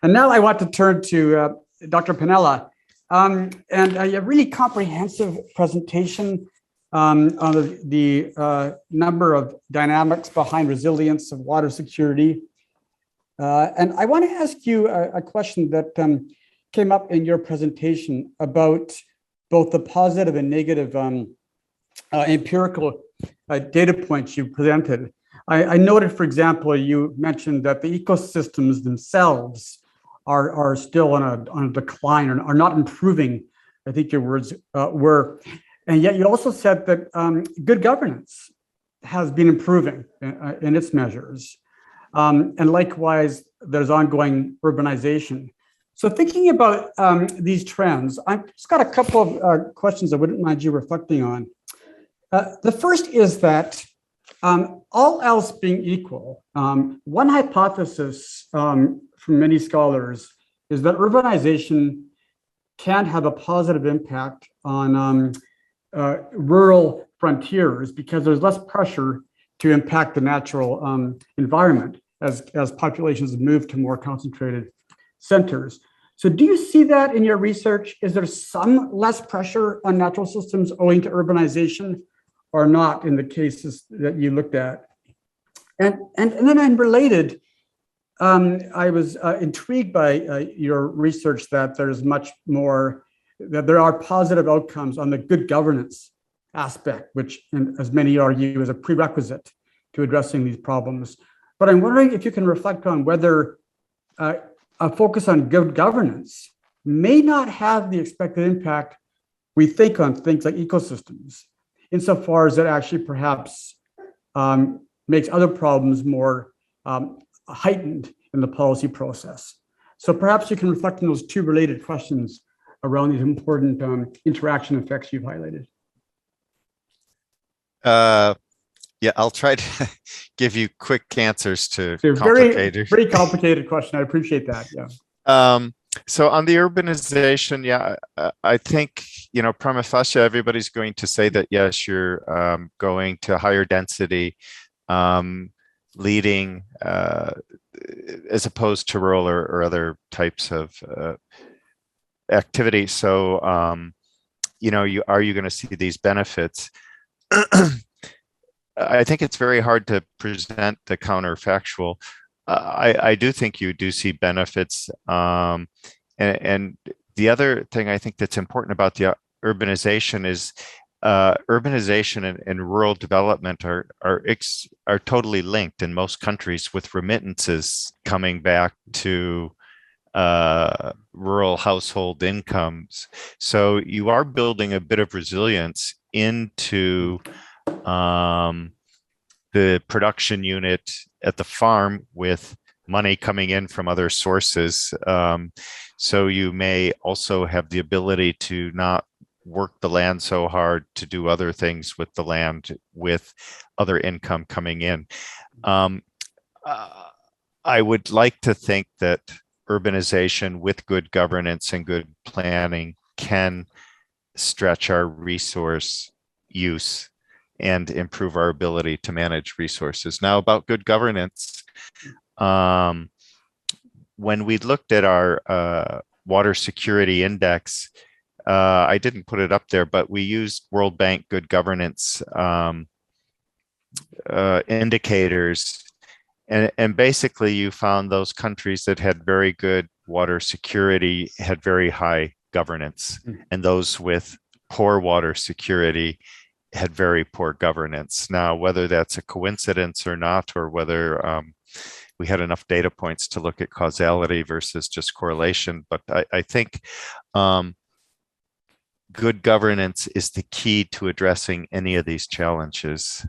And now I want to turn to Dr. Pannella, and a really comprehensive presentation on the number of dynamics behind resilience of water security. And I want to ask you a question that came up in your presentation about both the positive and negative empirical data points you presented. I noted, for example, you mentioned that the ecosystems themselves are still on a decline, or are not improving, I think your words were. And yet you also said that good governance has been improving in its measures. And likewise, there's ongoing urbanization. So thinking about these trends, I've just got a couple of questions I wouldn't mind you reflecting on. The first is that all else being equal, one hypothesis from many scholars is that urbanization can have a positive impact on rural frontiers because there's less pressure to impact the natural environment as populations move to more concentrated centers. So do you see that in your research? Is there some less pressure on natural systems owing to urbanization, or not in the cases that you looked at? And then I'm related, I was intrigued by your research that there's much more, that there are positive outcomes on the good governance aspect, which, as many argue, is a prerequisite to addressing these problems. But I'm wondering if you can reflect on whether a focus on good governance may not have the expected impact we think on things like ecosystems, insofar as it actually perhaps makes other problems more heightened in the policy process. So perhaps you can reflect on those two related questions around these important interaction effects you've highlighted. Yeah, I'll try to give you quick answers to complicated. Very complicated question. I appreciate that. Yeah. So on the urbanization, yeah, I think, prima facie, everybody's going to say that, yes, you're going to higher density. leading as opposed to rural or other types of activity. So, are you going to see these benefits? I think it's very hard to present the counterfactual. I do think you do see benefits. And the other thing I think that's important about the urbanization is urbanization and rural development are totally linked in most countries, with remittances coming back to rural household incomes. So you are building a bit of resilience into the production unit at the farm with money coming in from other sources. So you may also have the ability to not work the land so hard, to do other things with the land with other income coming in. I would like to think that urbanization with good governance and good planning can stretch our resource use and improve our ability to manage resources. Now, about good governance, when we looked at our water security index, I didn't put it up there, but we used World Bank good governance indicators. And basically, you found those countries that had very good water security had very high governance, and those with poor water security had very poor governance. Now, whether that's a coincidence or not, or whether we had enough data points to look at causality versus just correlation, but I think good governance is the key to addressing any of these challenges,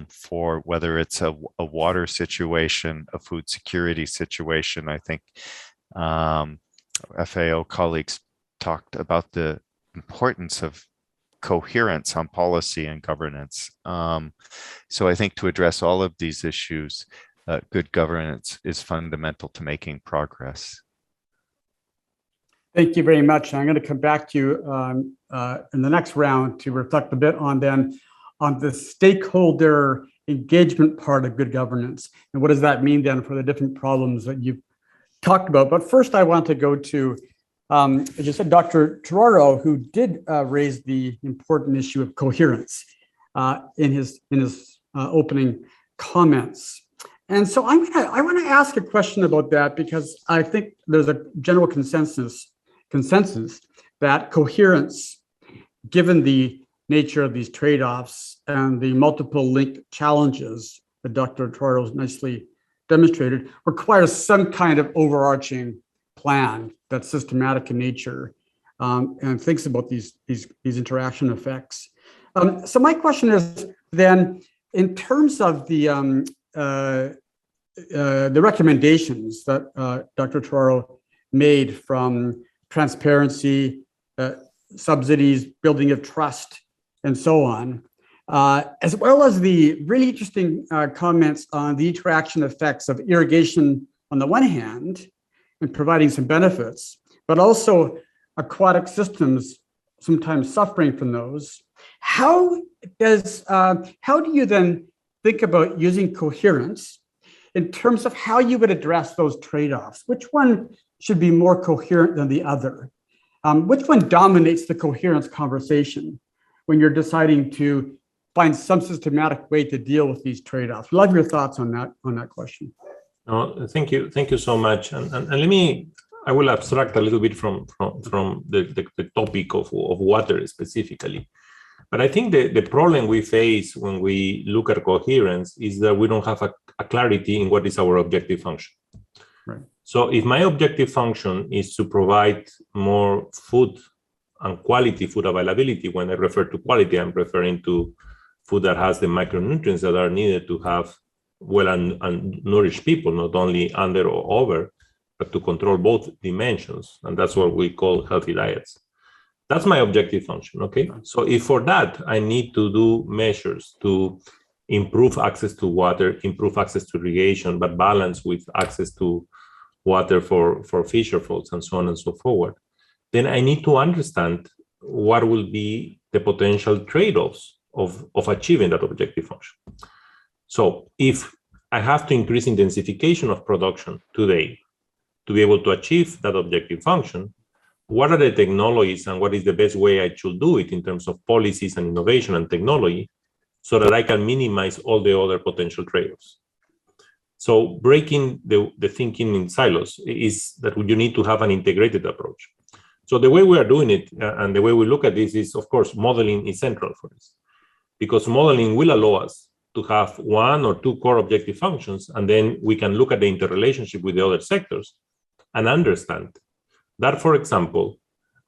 for whether it's a water situation, a food security situation. I think FAO colleagues talked about the importance of coherence on policy and governance. So I think to address all of these issues, good governance is fundamental to making progress. Thank you very much. I'm going to come back to you in the next round to reflect a bit on the stakeholder engagement part of good governance. And what does that mean then for the different problems that you've talked about? But first I want to go to, as you said, Dr. Toraro, who did raise the important issue of coherence in his opening comments. And so I want to ask a question about that, because I think there's a general consensus that coherence, given the nature of these trade-offs and the multiple linked challenges that Dr. Toraro nicely demonstrated, requires some kind of overarching plan that's systematic in nature, and thinks about these interaction effects. So my question is then, in terms of the recommendations that Dr. Toraro made, from transparency, subsidies, building of trust, and so on, as well as the really interesting comments on the interaction effects of irrigation on the one hand, and providing some benefits, but also aquatic systems sometimes suffering from those. How do you then think about using coherence in terms of how you would address those trade-offs? Which one should be more coherent than the other? Which one dominates the coherence conversation when you're deciding to find some systematic way to deal with these trade-offs? Love your thoughts on that question. No, thank you so much. And I will abstract a little bit from the topic of water specifically. But I think the problem we face when we look at coherence is that we don't have a clarity in what is our objective function. Right. So if my objective function is to provide more food and quality food availability, when I refer to quality, I'm referring to food that has the micronutrients that are needed to have well and nourished people, not only under or over, but to control both dimensions. And that's what we call healthy diets. That's my objective function, okay? So if for that, I need to do measures to improve access to water, improve access to irrigation, but balance with access to water for fisher folks and so on and so forth, then I need to understand what will be the potential trade-offs of achieving that objective function. So if I have to increase intensification of production today to be able to achieve that objective function. What are the technologies and what is the best way I should do it in terms of policies and innovation and technology so that I can minimize all the other potential trade-offs? So breaking the thinking in silos is that you need to have an integrated approach. So the way we are doing it and the way we look at this is, of course, modeling is central for this, because modeling will allow us to have one or two core objective functions, and then we can look at the interrelationship with the other sectors and understand that, for example,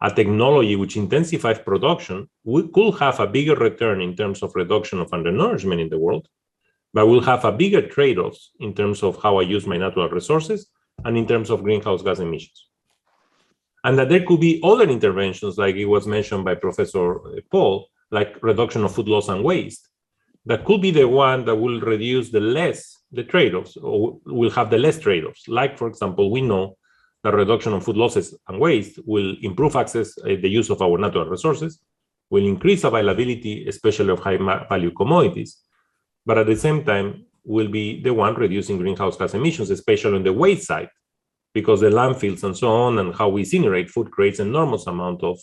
a technology which intensifies production could have a bigger return in terms of reduction of undernourishment in the world, but will have a bigger trade-offs in terms of how I use my natural resources and in terms of greenhouse gas emissions. And that there could be other interventions, like it was mentioned by Professor Paul, like reduction of food loss and waste, that could be the one that will reduce the trade-offs, or will have the less trade-offs. Like, for example, we know that reduction of food losses and waste will improve access, the use of our natural resources, will increase availability, especially of high-value commodities, but at the same time will be the one reducing greenhouse gas emissions, especially on the waste side, because the landfills and so on and how we incinerate food creates enormous amount of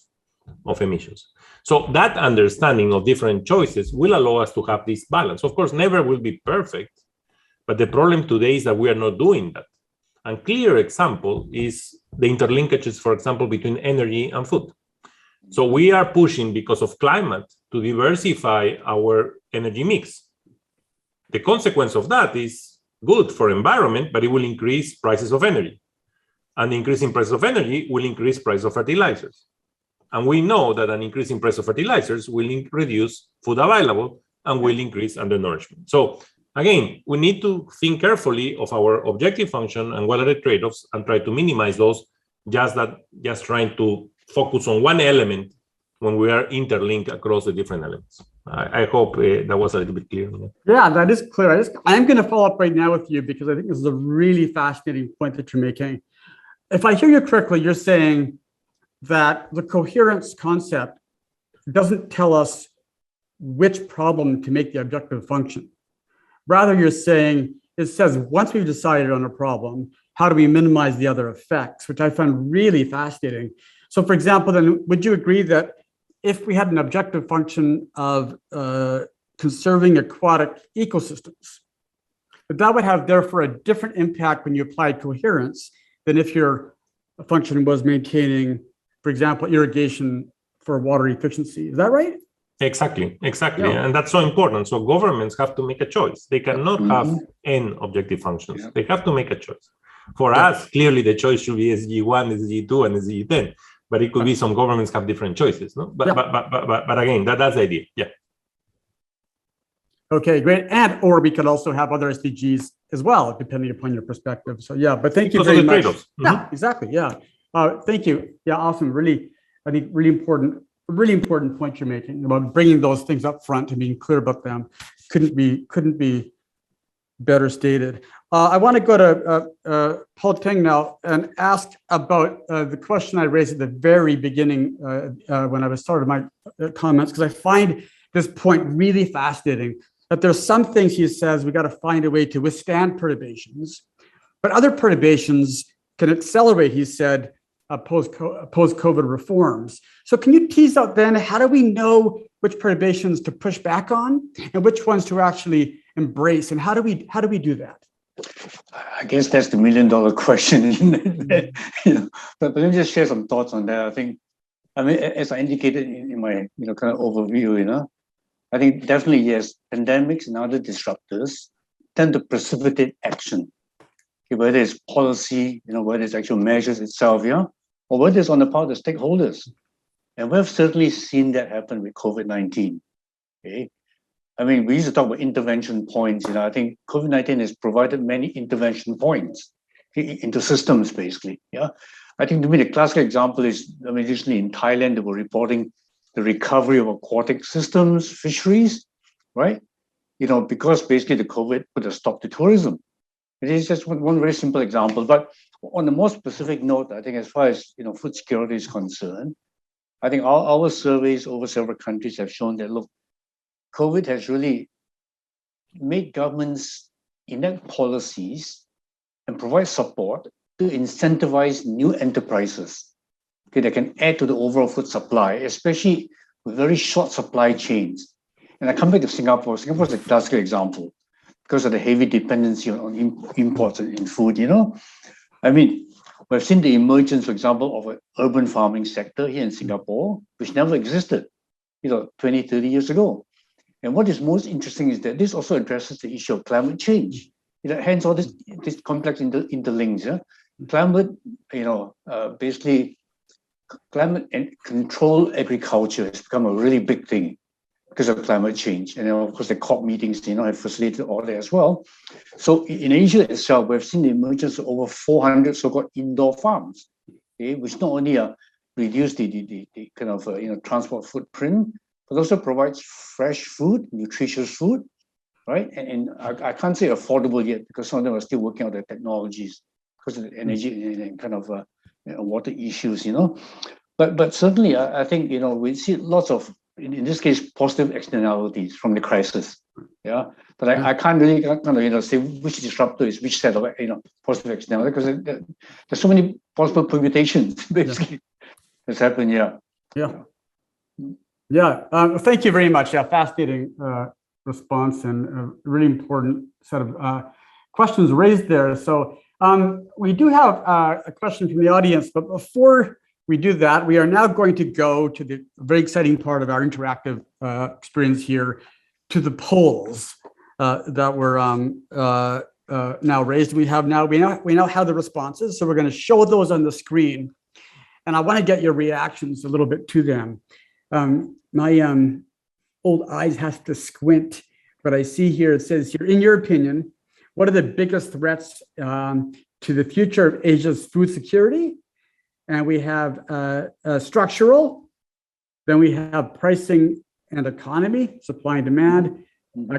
emissions. So that understanding of different choices will allow us to have this balance. Of course, never will be perfect, but the problem today is that we are not doing that. And clear example is the interlinkages, for example, between energy and food. So we are pushing, because of climate, to diversify our energy mix. The consequence of that is good for environment, but it will increase prices of energy. And the increasing price of energy will increase price of fertilizers. And we know that an increase in price of fertilizers will reduce food available and will increase undernourishment. So again, we need to think carefully of our objective function and what are the trade-offs and try to minimize those, just trying to focus on one element when we are interlinked across the different elements. I hope that was a little bit clear. Yeah, that is clear. I'm going to follow up right now with you because I think this is a really fascinating point that you're making. If I hear you correctly, you're saying that the coherence concept doesn't tell us which problem to make the objective function. Rather, you're saying it says once we've decided on a problem, how do we minimize the other effects, which I find really fascinating. So for example, then would you agree that if we had an objective function of conserving aquatic ecosystems, that would have therefore a different impact when you apply coherence than if your function was maintaining, for example, irrigation for water efficiency. Is that right? Exactly. Yeah. And that's so important. So governments have to make a choice. They cannot have n objective functions. Yeah. They have to make a choice. For us, clearly the choice should be SG1, SG2, and SG10. But it could be some governments have different choices, no? But again, that's the idea. Yeah. Okay, great. Or we could also have other SDGs as well, depending upon your perspective. So yeah, but thank you very much. Yeah, exactly. Yeah. Thank you. Yeah, awesome. Really, I think really important point you're making about bringing those things up front and being clear about them. Couldn't be better stated. I want to go to Paul Teng now and ask about the question I raised at the very beginning when I was started my comments, because I find this point really fascinating. That there's some things he says we got to find a way to withstand perturbations, but other perturbations can accelerate, he said, post-COVID reforms. So can you tease out then, how do we know which perturbations to push back on and which ones to actually embrace? And how do we do that? I guess that's the $1 million question, isn't it? But let me just share some thoughts on that. I mean, as I indicated in my kind of overview, I think definitely yes, pandemics and other disruptors tend to precipitate action. Okay, whether it's policy, whether it's actual measures itself, or whether it's on the part of the stakeholders. And we've certainly seen that happen with COVID-19. Okay. I mean, we used to talk about intervention points. I think COVID-19 has provided many intervention points into systems, basically. Yeah. I think to me, the classic example is, recently in Thailand, they were reporting the recovery of aquatic systems, fisheries, right? Because basically the COVID put a stop to tourism. It is just one very simple example. But on a more specific note, I think as far as food security is concerned, I think our surveys over several countries have shown that, look, COVID has really made governments enact policies and provide support to incentivize new enterprises, okay, that can add to the overall food supply, especially with very short supply chains. And I come back to Singapore. Singapore is a classical example because of the heavy dependency on imports in food, I mean, we've seen the emergence, for example, of an urban farming sector here in Singapore, which never existed, 20, 30 years ago. And what is most interesting is that this also addresses the issue of climate change. Hence all this complex interlinks. Yeah? Climate, basically climate and controlled agriculture has become a really big thing because of climate change. And then of course the COP meetings, have facilitated all that as well. So in Asia itself, we've seen the emergence of over 400 so-called indoor farms, okay, which not only reduce the kind of transport footprint, but also provides fresh food, nutritious food, right? And I can't say affordable yet because some of them are still working out their technologies because of the energy and kind of water issues, But certainly, I think we see lots of, in this case, positive externalities from the crisis. Yeah, but I can't really kind of say which disruptor is which set of positive externalities because there's so many possible permutations basically that's happened. Thank you very much. Yeah, fascinating response and a really important set of questions raised there. So we do have a question from the audience, but before we do that, we are now going to go to the very exciting part of our interactive experience here, to the polls that were now raised. We now have the responses, so we're going to show those on the screen, and I want to get your reactions a little bit to them. My old eyes have to squint, but I see here it says here, in your opinion, what are the biggest threats to the future of Asia's food security? And we have structural, then we have pricing and economy, supply and demand,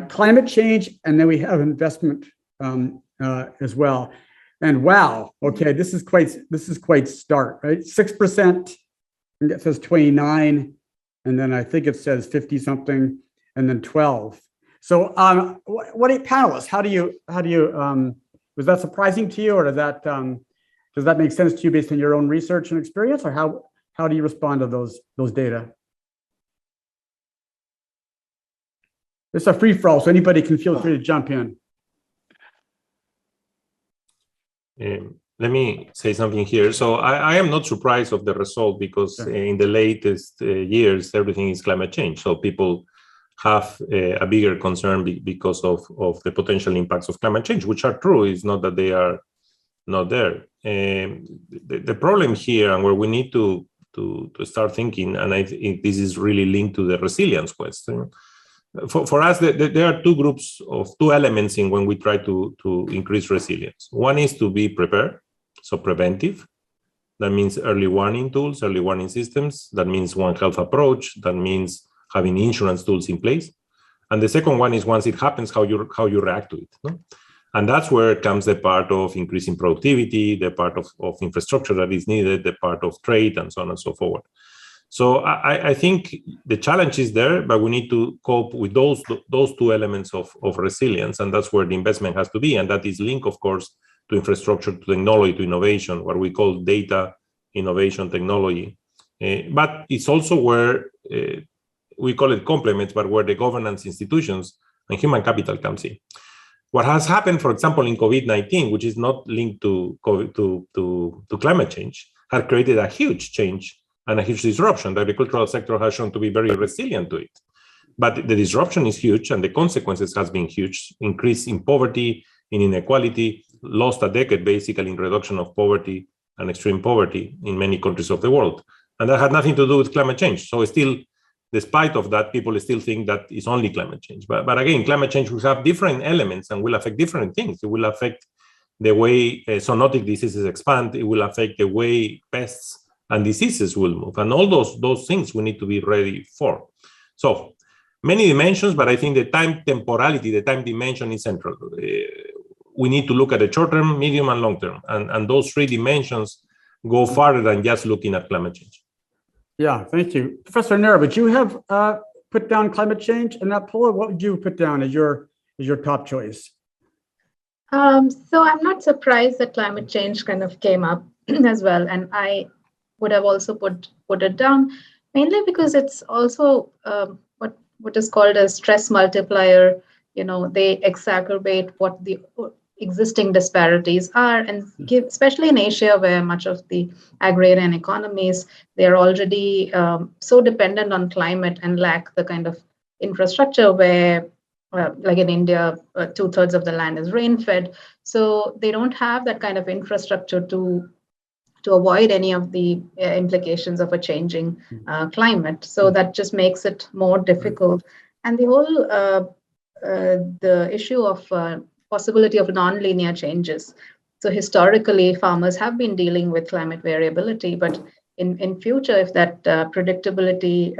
climate change, and then we have investment as well. And wow, okay, this is quite stark, right? 6%, and it says 29, and then I think it says 50 something, and then 12. So, what are panelists? How do you? Was that surprising to you, or does that make sense to you based on your own research and experience, or how do you respond to those data? It's a free for all, so anybody can feel free to jump in. Let me say something here. So I am not surprised of the result because in the latest years, everything is climate change. So people have a bigger concern because of the potential impacts of climate change, which are true. It's not that they are not there. The problem here, and where we need to start thinking, and I think this is really linked to the resilience question. For us, there are two elements in when we try to increase resilience. One is to be prepared, so preventive. That means early warning tools, early warning systems. That means One Health approach. That means having insurance tools in place. And the second one is once it happens, how you react to it. No? And that's where comes the part of increasing productivity, the part of infrastructure that is needed, the part of trade, and so on and so forth. So I think the challenge is there, but we need to cope with those two elements of resilience, and that's where the investment has to be. And that is linked, of course, to infrastructure, to technology, to innovation, what we call data, innovation, technology. But it's also where we call it complements, but where the governance institutions and human capital comes in. What has happened, for example, in COVID-19, which is not linked to climate change, has created a huge change and a huge disruption. The agricultural sector has shown to be very resilient to it. But the disruption is huge, and the consequences has been huge. Increase in poverty, in inequality, lost a decade basically in reduction of poverty and extreme poverty in many countries of the world. And that had nothing to do with climate change. So still, despite of that, people still think that it's only climate change. But again, climate change will have different elements and will affect different things. It will affect the way zoonotic diseases expand. It will affect the way pests and diseases will move. And all those things we need to be ready for. So many dimensions, but I think the time temporality, the time dimension is central. We need to look at the short term, medium, and long term. And those three dimensions go farther than just looking at climate change. Yeah, thank you. Professor Nera, would you have put down climate change in that poll? Or what would you put down as your top choice? So I'm not surprised that climate change kind of came up as well, and I would have also put it down mainly because it's also what is called a stress multiplier. They exacerbate what the existing disparities are, and especially in Asia, where much of the agrarian economies, they are already so dependent on climate and lack the kind of infrastructure where like in India, 2/3 of the land is rain fed. So they don't have that kind of infrastructure to avoid any of the implications of a changing climate. So that just makes it more difficult. And the whole the issue of possibility of nonlinear changes. So historically, farmers have been dealing with climate variability, but in future, if that predictability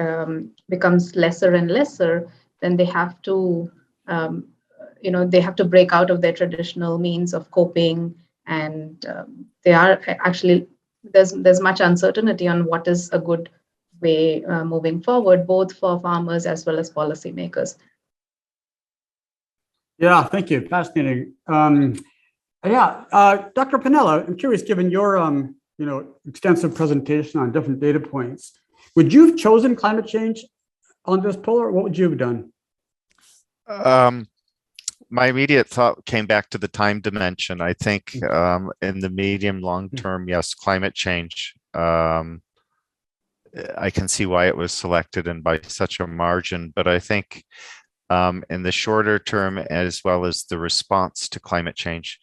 becomes lesser and lesser, then they have to they have to break out of their traditional means of coping, and they are actually there's much uncertainty on what is a good way moving forward, both for farmers as well as policymakers. Yeah, thank you. Fascinating. Dr. Piniella, I'm curious, given your extensive presentation on different data points, would you have chosen climate change on this poll, or what would you have done? My immediate thought came back to the time dimension. I think in the medium long term, yes, climate change. I can see why it was selected and by such a margin, but I think in the shorter term, as well as the response to climate change,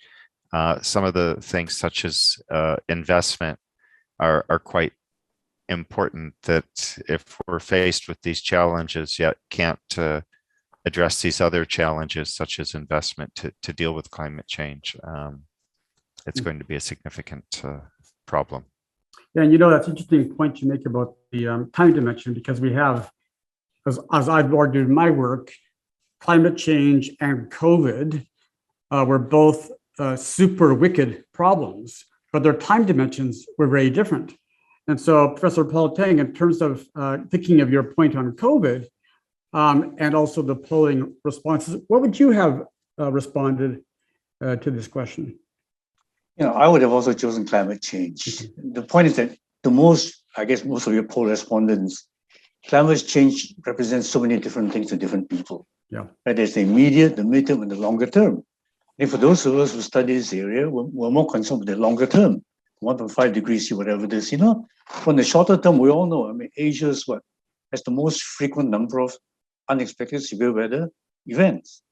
some of the things such as investment are quite important, that if we're faced with these challenges yet can't address these other challenges such as investment to deal with climate change, it's going to be a significant problem. Yeah, and that's an interesting point you make about the time dimension, because we have, as I've argued in my work, climate change and COVID were both super wicked problems, but their time dimensions were very different. And so, Professor Paul Tang, in terms of thinking of your point on COVID and also the polling responses, what would you have responded to this question? I would have also chosen climate change. The point is that most of your poll respondents, climate change represents so many different things to different people. Yeah. Right? There's the immediate, the midterm, and the longer term. And for those of us who study this area, we're more concerned with the longer term, 1.5 degrees C, whatever it is. From the shorter term, we all know, Asia's has the most frequent number of unexpected severe weather events,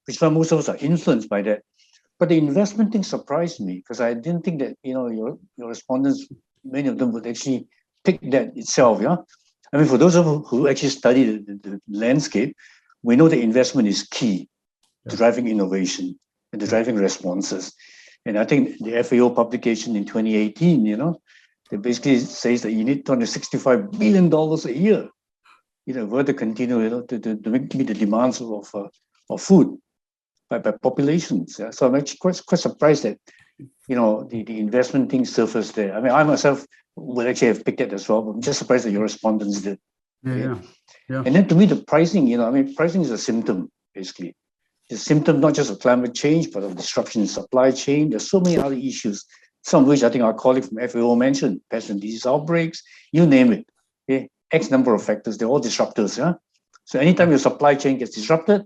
which is why most of us are influenced by that. But the investment thing surprised me, because I didn't think that your respondents, many of them would actually pick that itself. Yeah, for those of us who actually study the landscape, we know that investment is key to driving innovation and to driving responses. And I think the FAO publication in 2018, it basically says that you need $265 billion a year, in order to continue, to meet the demands of food by populations. Yeah? So I'm actually quite surprised that, the investment thing surfaced there. I myself would actually have picked it as well, but I'm just surprised that your respondents did. Yeah. And then to me, the pricing, pricing is a symptom, basically. It's a symptom not just of climate change, but of disruption in supply chain. There's so many other issues, some of which I think our colleague from FAO mentioned, pest and disease outbreaks, you name it. Okay? X number of factors, they're all disruptors. Yeah? So anytime your supply chain gets disrupted,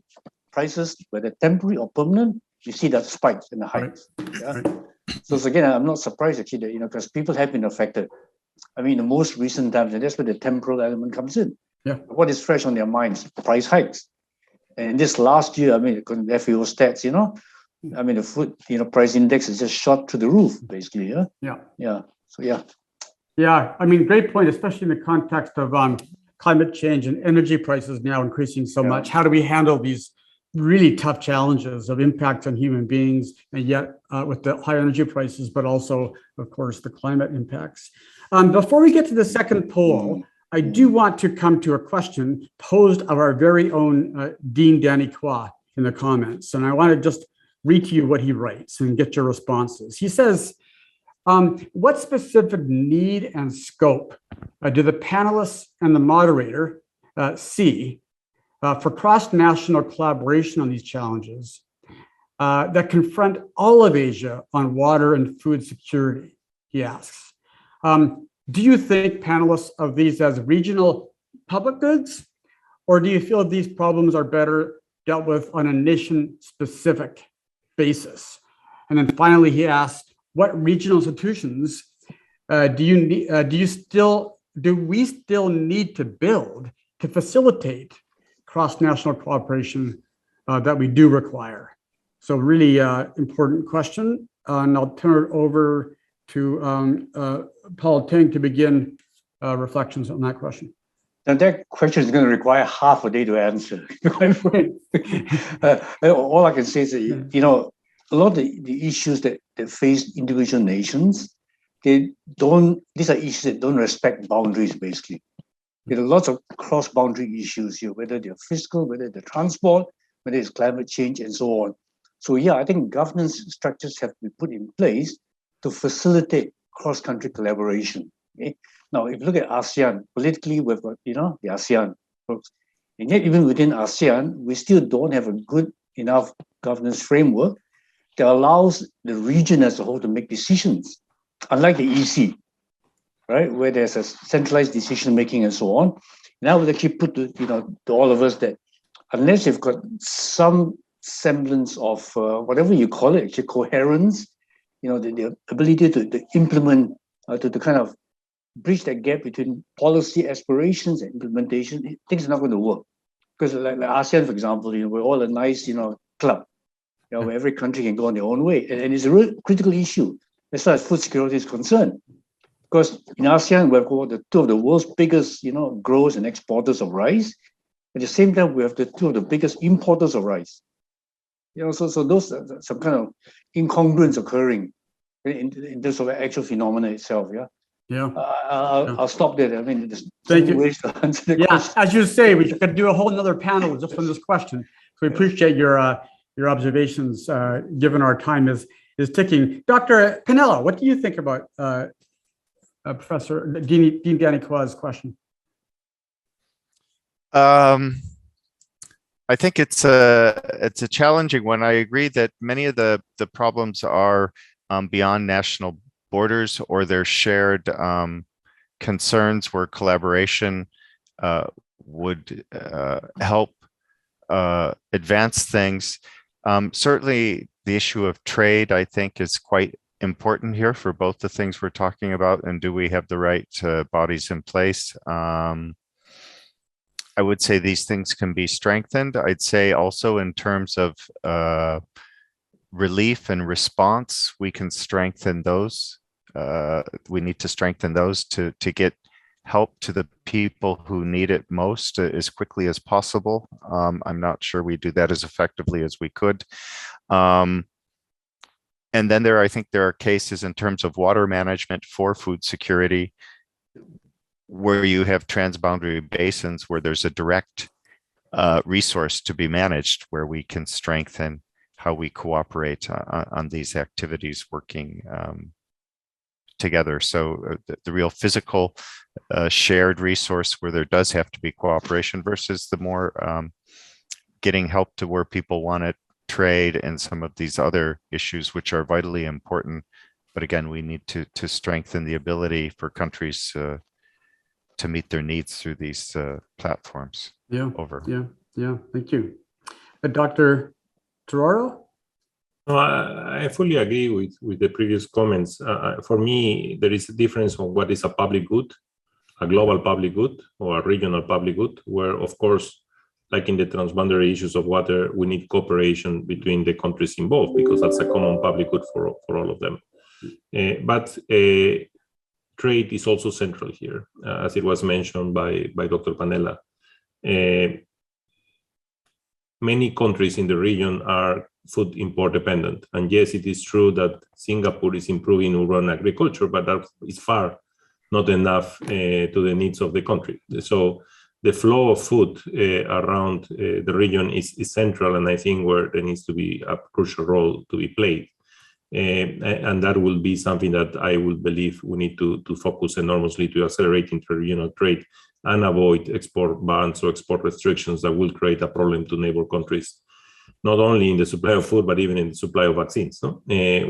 prices, whether temporary or permanent, you see that spikes and the hikes. Yeah? Right. So again, I'm not surprised actually that, because people have been affected. In the most recent times, and that's where the temporal element comes in. Yeah. What is fresh on their minds? Price hikes. And this last year, according to FAO stats, the food, price index is just shot to the roof, basically. Yeah. Yeah. Yeah. So yeah. Yeah. Great point, especially in the context of climate change and energy prices now increasing so much. How do we handle these really tough challenges of impact on human beings, and yet with the high energy prices, but also, of course, the climate impacts? Before we get to the second poll, I do want to come to a question posed of our very own Dean Danny Kuan in the comments. And I want to just read to you what he writes and get your responses. He says, what specific need and scope do the panelists and the moderator see for cross-national collaboration on these challenges? that confront all of Asia on water and food security, he asks. Do you think, panelists, of these as regional public goods, or do you feel these problems are better dealt with on a nation-specific basis? And then finally, he asked, what regional institutions do we still need to build to facilitate cross-national cooperation that we do require? So really important question. And I'll turn it over to Paul Ting to begin reflections on that question. Now that question is going to require half a day to answer. All I can say is that, you know, a lot of the issues that face individual nations, these are issues that don't respect boundaries, basically. There are lots of cross-boundary issues here, whether they're fiscal, whether they're transport, whether it's climate change, and so on. So yeah, I think governance structures have to be put in place to facilitate cross-country collaboration. Okay? Now, if you look at ASEAN, politically, we've got, you know, the ASEAN folks. And yet, even within ASEAN, we still don't have a good enough governance framework that allows the region as a whole to make decisions. Unlike the EC, right, where there's a centralized decision-making and so on. Now we actually put to, you know, to all of us that unless you've got some semblance of whatever you call it, actually coherence, you know, the ability to implement, to kind of bridge that gap between policy aspirations and implementation, things are not going to work. Because like ASEAN, for example, you know, we're all a nice, you know, club, you know, where every country can go on their own way. And it's a real critical issue as far as food security is concerned. Because in ASEAN, we've got the two of the world's biggest, you know, growers and exporters of rice. At the same time, we have the two of the biggest importers of rice. You know, so those are some kind of incongruence occurring in terms of the actual phenomena itself. Yeah. Yeah. I'll stop there. I mean, there's Thank you. ways to answer the question. As you say, we could do a whole nother panel just on this question. So we appreciate your observations, given our time is ticking. Dr. Canella, what do you think about Professor Dean Danny Kuan's question? I think it's a challenging one. I agree that many of the problems are beyond national borders, or they're shared concerns where collaboration would help advance things. Certainly the issue of trade, I think, is quite important here for both the things we're talking about, and do we have the right bodies in place? I would say these things can be strengthened. I'd say also in terms of relief and response, we can strengthen those. We need to strengthen those to get help to the people who need it most as quickly as possible. I'm not sure we do that as effectively as we could. And then I think there are cases in terms of water management for food security, where you have transboundary basins where there's a direct resource to be managed, where we can strengthen how we cooperate on these activities working together. So the real physical shared resource where there does have to be cooperation versus the more getting help to where people want to trade and some of these other issues, which are vitally important. But again, we need to strengthen the ability for countries to meet their needs through these platforms. Yeah. Thank you. Dr. Tororo? No, I fully agree with the previous comments. For me, there is a difference on what is a public good, a global public good, or a regional public good, where, of course, like in the transboundary issues of water, we need cooperation between the countries involved, because that's a common public good for all of them. But trade is also central here, as it was mentioned by Dr. Panella. Many countries in the region are food import dependent. And yes, it is true that Singapore is improving urban agriculture, but that is far not enough to the needs of the country. So the flow of food around the region is central, and I think where there needs to be a crucial role to be played. And that will be something that I would believe we need to focus enormously to accelerate inter-regional trade and avoid export bans or export restrictions that will create a problem to neighbor countries. not only in the supply of food, but even in the supply of vaccines, no?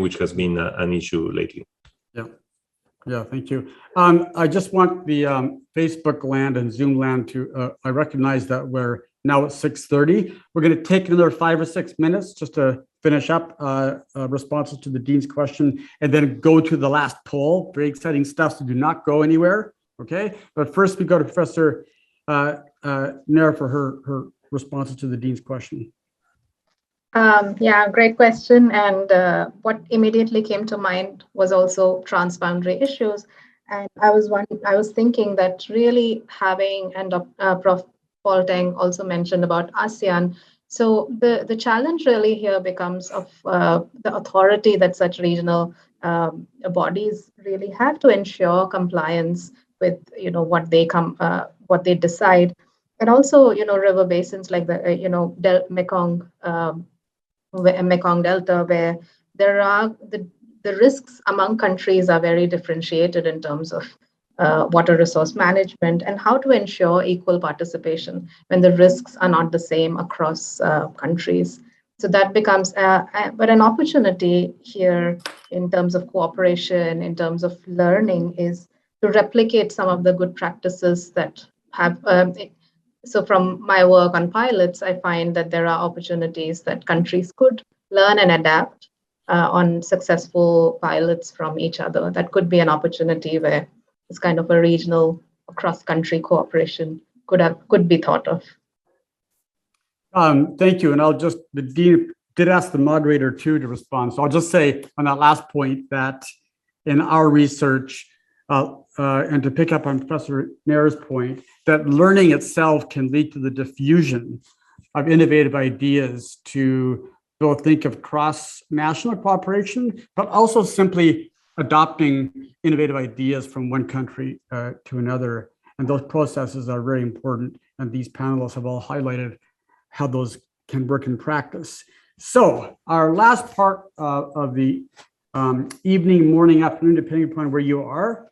Which has been an issue lately. Yeah, thank you. I just want the Facebook land and Zoom land to, I recognize that we're now at 6:30. We're going to take another 5 or 6 minutes just to finish up responses to the Dean's question and then go to the last poll. Very exciting stuff, so do not go anywhere, okay? But first we go to Professor Nair for her responses to the Dean's question. Yeah, great question. And what immediately came to mind was also transboundary issues. And I was thinking that really having, and Prof. Paul Teng also mentioned about ASEAN. So the challenge really here becomes of the authority that such regional bodies really have to ensure compliance with what they decide, and also river basins like the Mekong. Mekong Delta, where there are the risks among countries are very differentiated in terms of water resource management and how to ensure equal participation when the risks are not the same across countries. So that becomes, but an opportunity here in terms of cooperation, in terms of learning, is to replicate some of the good practices that have. So from my work on pilots, I find that there are opportunities that countries could learn and adapt on successful pilots from each other. That could be an opportunity where it's kind of a regional cross-country cooperation could be thought of. Thank you. And the Dean did ask the moderator too to respond. So I'll just say on that last point that in our research, and to pick up on Professor Nair's point, that learning itself can lead to the diffusion of innovative ideas to both think of cross-national cooperation, but also simply adopting innovative ideas from one country to another. And those processes are very important. And these panelists have all highlighted how those can work in practice. So our last part of the evening, morning, afternoon, depending upon where you are,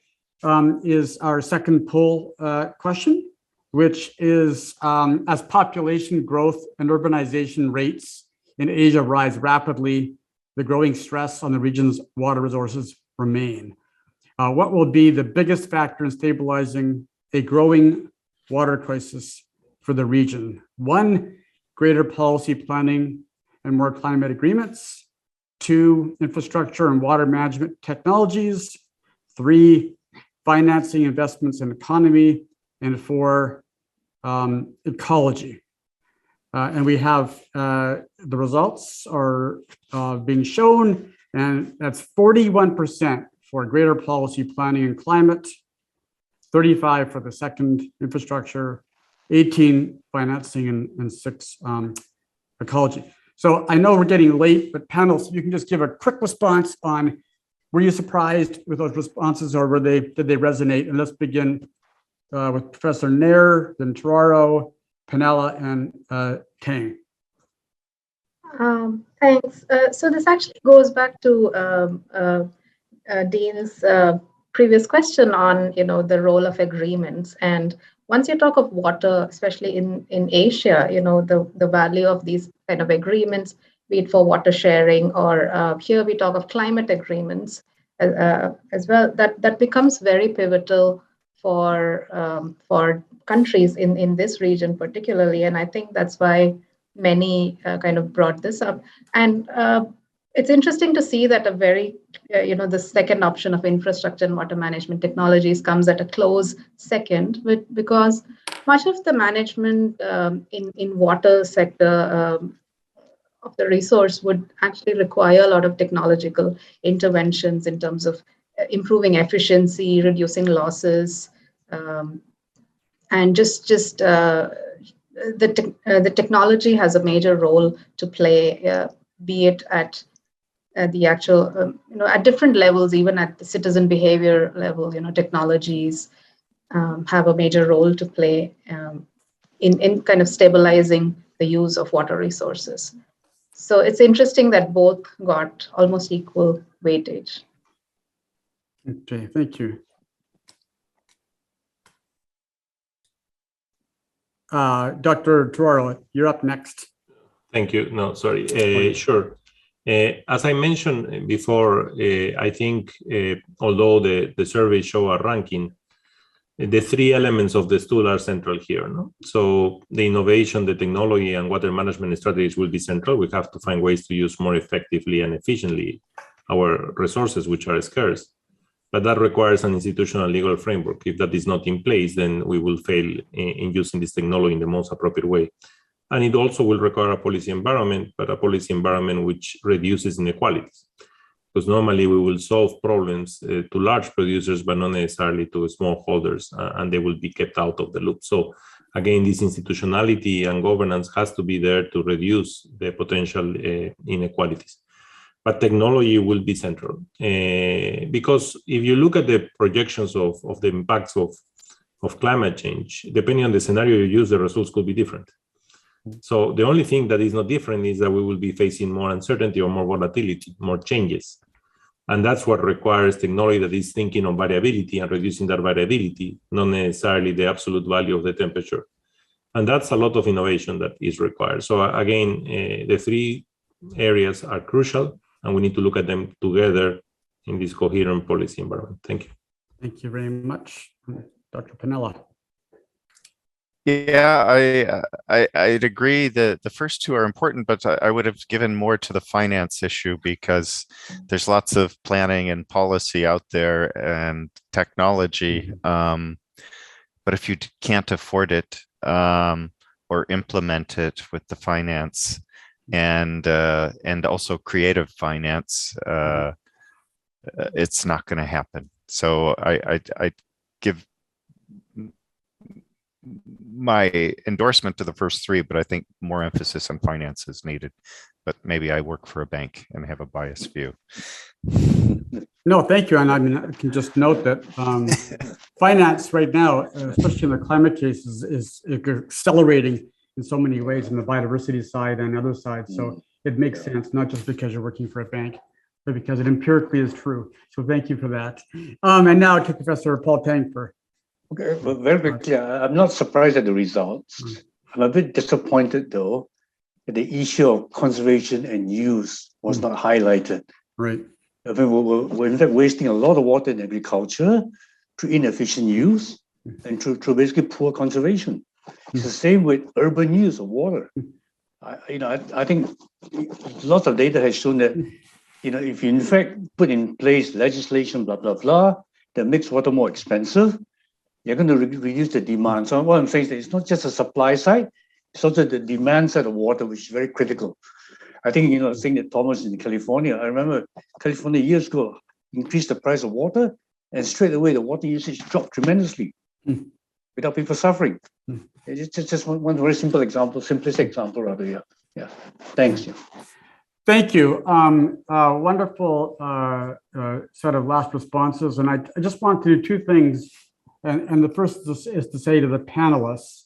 is our second poll question, which is as population growth and urbanization rates in Asia rise rapidly, the growing stress on the region's water resources remain. What will be the biggest factor in stabilizing a growing water crisis for the region? 1, greater policy planning and more climate agreements. 2, infrastructure and water management technologies. 3, financing investments in economy. And 4, ecology. And we have the results are being shown, and that's 41% for greater policy planning and climate, 35 for the second, infrastructure, 18 financing, and 6 ecology. So I know we're getting late, but panelists, you can just give a quick response on, were you surprised with those responses, or did they resonate? And let's begin with Professor Nair, then Turaro, Piniella, and Tang. Thanks. So this actually goes back to Dean's previous question on the role of agreements. And once you talk of water, especially in Asia, the value of these kind of agreements, be it for water sharing, or here we talk of climate agreements as well, that becomes very pivotal for countries in this region particularly. And I think that's why many kind of brought this up. And it's interesting to see that the second option of infrastructure and water management technologies comes at a close second, because much of the management in water sector of the resource would actually require a lot of technological interventions in terms of improving efficiency, reducing losses, and the technology has a major role to play, be it at the actual, at different levels, even at the citizen behavior level. Technologies have a major role to play in kind of stabilizing the use of water resources. So it's interesting that both got almost equal weightage. Okay, thank you. Dr. Turaro, you're up next. Thank you. No, sorry. Sure. As I mentioned before, I think although the surveys show a ranking, the three elements of the stool are central here. No? So the innovation, the technology, and water management strategies will be central. We have to find ways to use more effectively and efficiently our resources, which are scarce. But that requires an institutional legal framework. If that is not in place, then we will fail in using this technology in the most appropriate way. And it also will require a policy environment, but a policy environment which reduces inequalities. Because normally we will solve problems to large producers, but not necessarily to smallholders, and they will be kept out of the loop. So again, this institutionality and governance has to be there to reduce the potential inequalities. But technology will be central. Because if you look at the projections of the impacts of climate change, depending on the scenario you use, the results could be different. So the only thing that is not different is that we will be facing more uncertainty or more volatility, more changes. And that's what requires technology that is thinking on variability and reducing that variability, not necessarily the absolute value of the temperature. And that's a lot of innovation that is required. So again, the three areas are crucial, and we need to look at them together in this coherent policy environment. Thank you. Thank you very much, Dr. Pinella. Yeah, I'd agree that the first two are important, but I would have given more to the finance issue because there's lots of planning and policy out there and technology. But if you can't afford it or implement it with the finance and also creative finance, it's not going to happen. So I give my endorsement to the first three, but I think more emphasis on finance is needed. But maybe I work for a bank and have a biased view. No, thank you. And I mean, I can just note that finance right now, especially in the climate cases, is accelerating in so many ways in the biodiversity side and other sides. So it makes sense, not just because you're working for a bank, but because it empirically is true. So thank you for that. And now to Professor Paul Tang for. Okay, well, very quickly, I'm not surprised at the results. I'm a bit disappointed, though, that the issue of conservation and use was not highlighted. Right. I mean, we're in fact wasting a lot of water in agriculture through inefficient use and through basically poor conservation. It's the same with urban use of water. I think lots of data has shown that, if you in fact put in place legislation, blah, blah, blah, that makes water more expensive, you're going to reduce the demand. So what I'm saying is that it's not just a supply side, it's also the demand side of water, which is very critical. I think, saying that Thomas in California, I remember California years ago increased the price of water, and straight away the water usage dropped tremendously without people suffering. It's just one very simple example, simplistic example rather. Yeah. Thanks. Yeah. Thank you. Wonderful set of last responses. And I just want to do two things. And the first is to say to the panelists,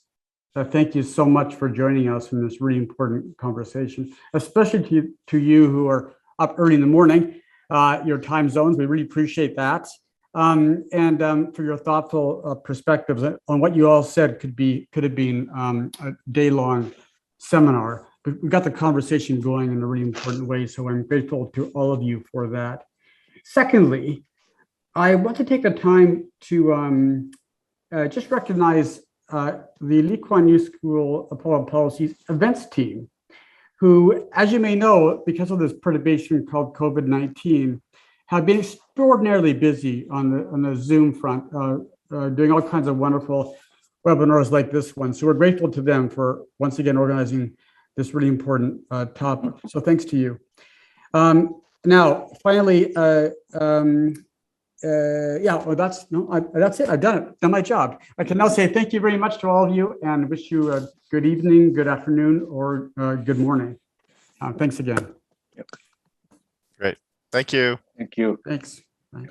thank you so much for joining us in this really important conversation, especially to you who are up early in the morning, your time zones. We really appreciate that. And for your thoughtful perspectives on what you all said could have been a day-long seminar. But we got the conversation going in a really important way. So I'm grateful to all of you for that. Secondly, I want to take the time to just recognize the Lee Kuan Yew School of Public Policy's events team, who, as you may know, because of this perturbation called COVID-19, have been extraordinarily busy on the Zoom front, doing all kinds of wonderful webinars like this one. So we're grateful to them for once again organizing this really important topic. So thanks to you. Now, finally, that's it. I've done my job. I can now say thank you very much to all of you and wish you a good evening, good afternoon, or good morning. Thanks again. Great. Thank you. Thank you. Thanks. Bye.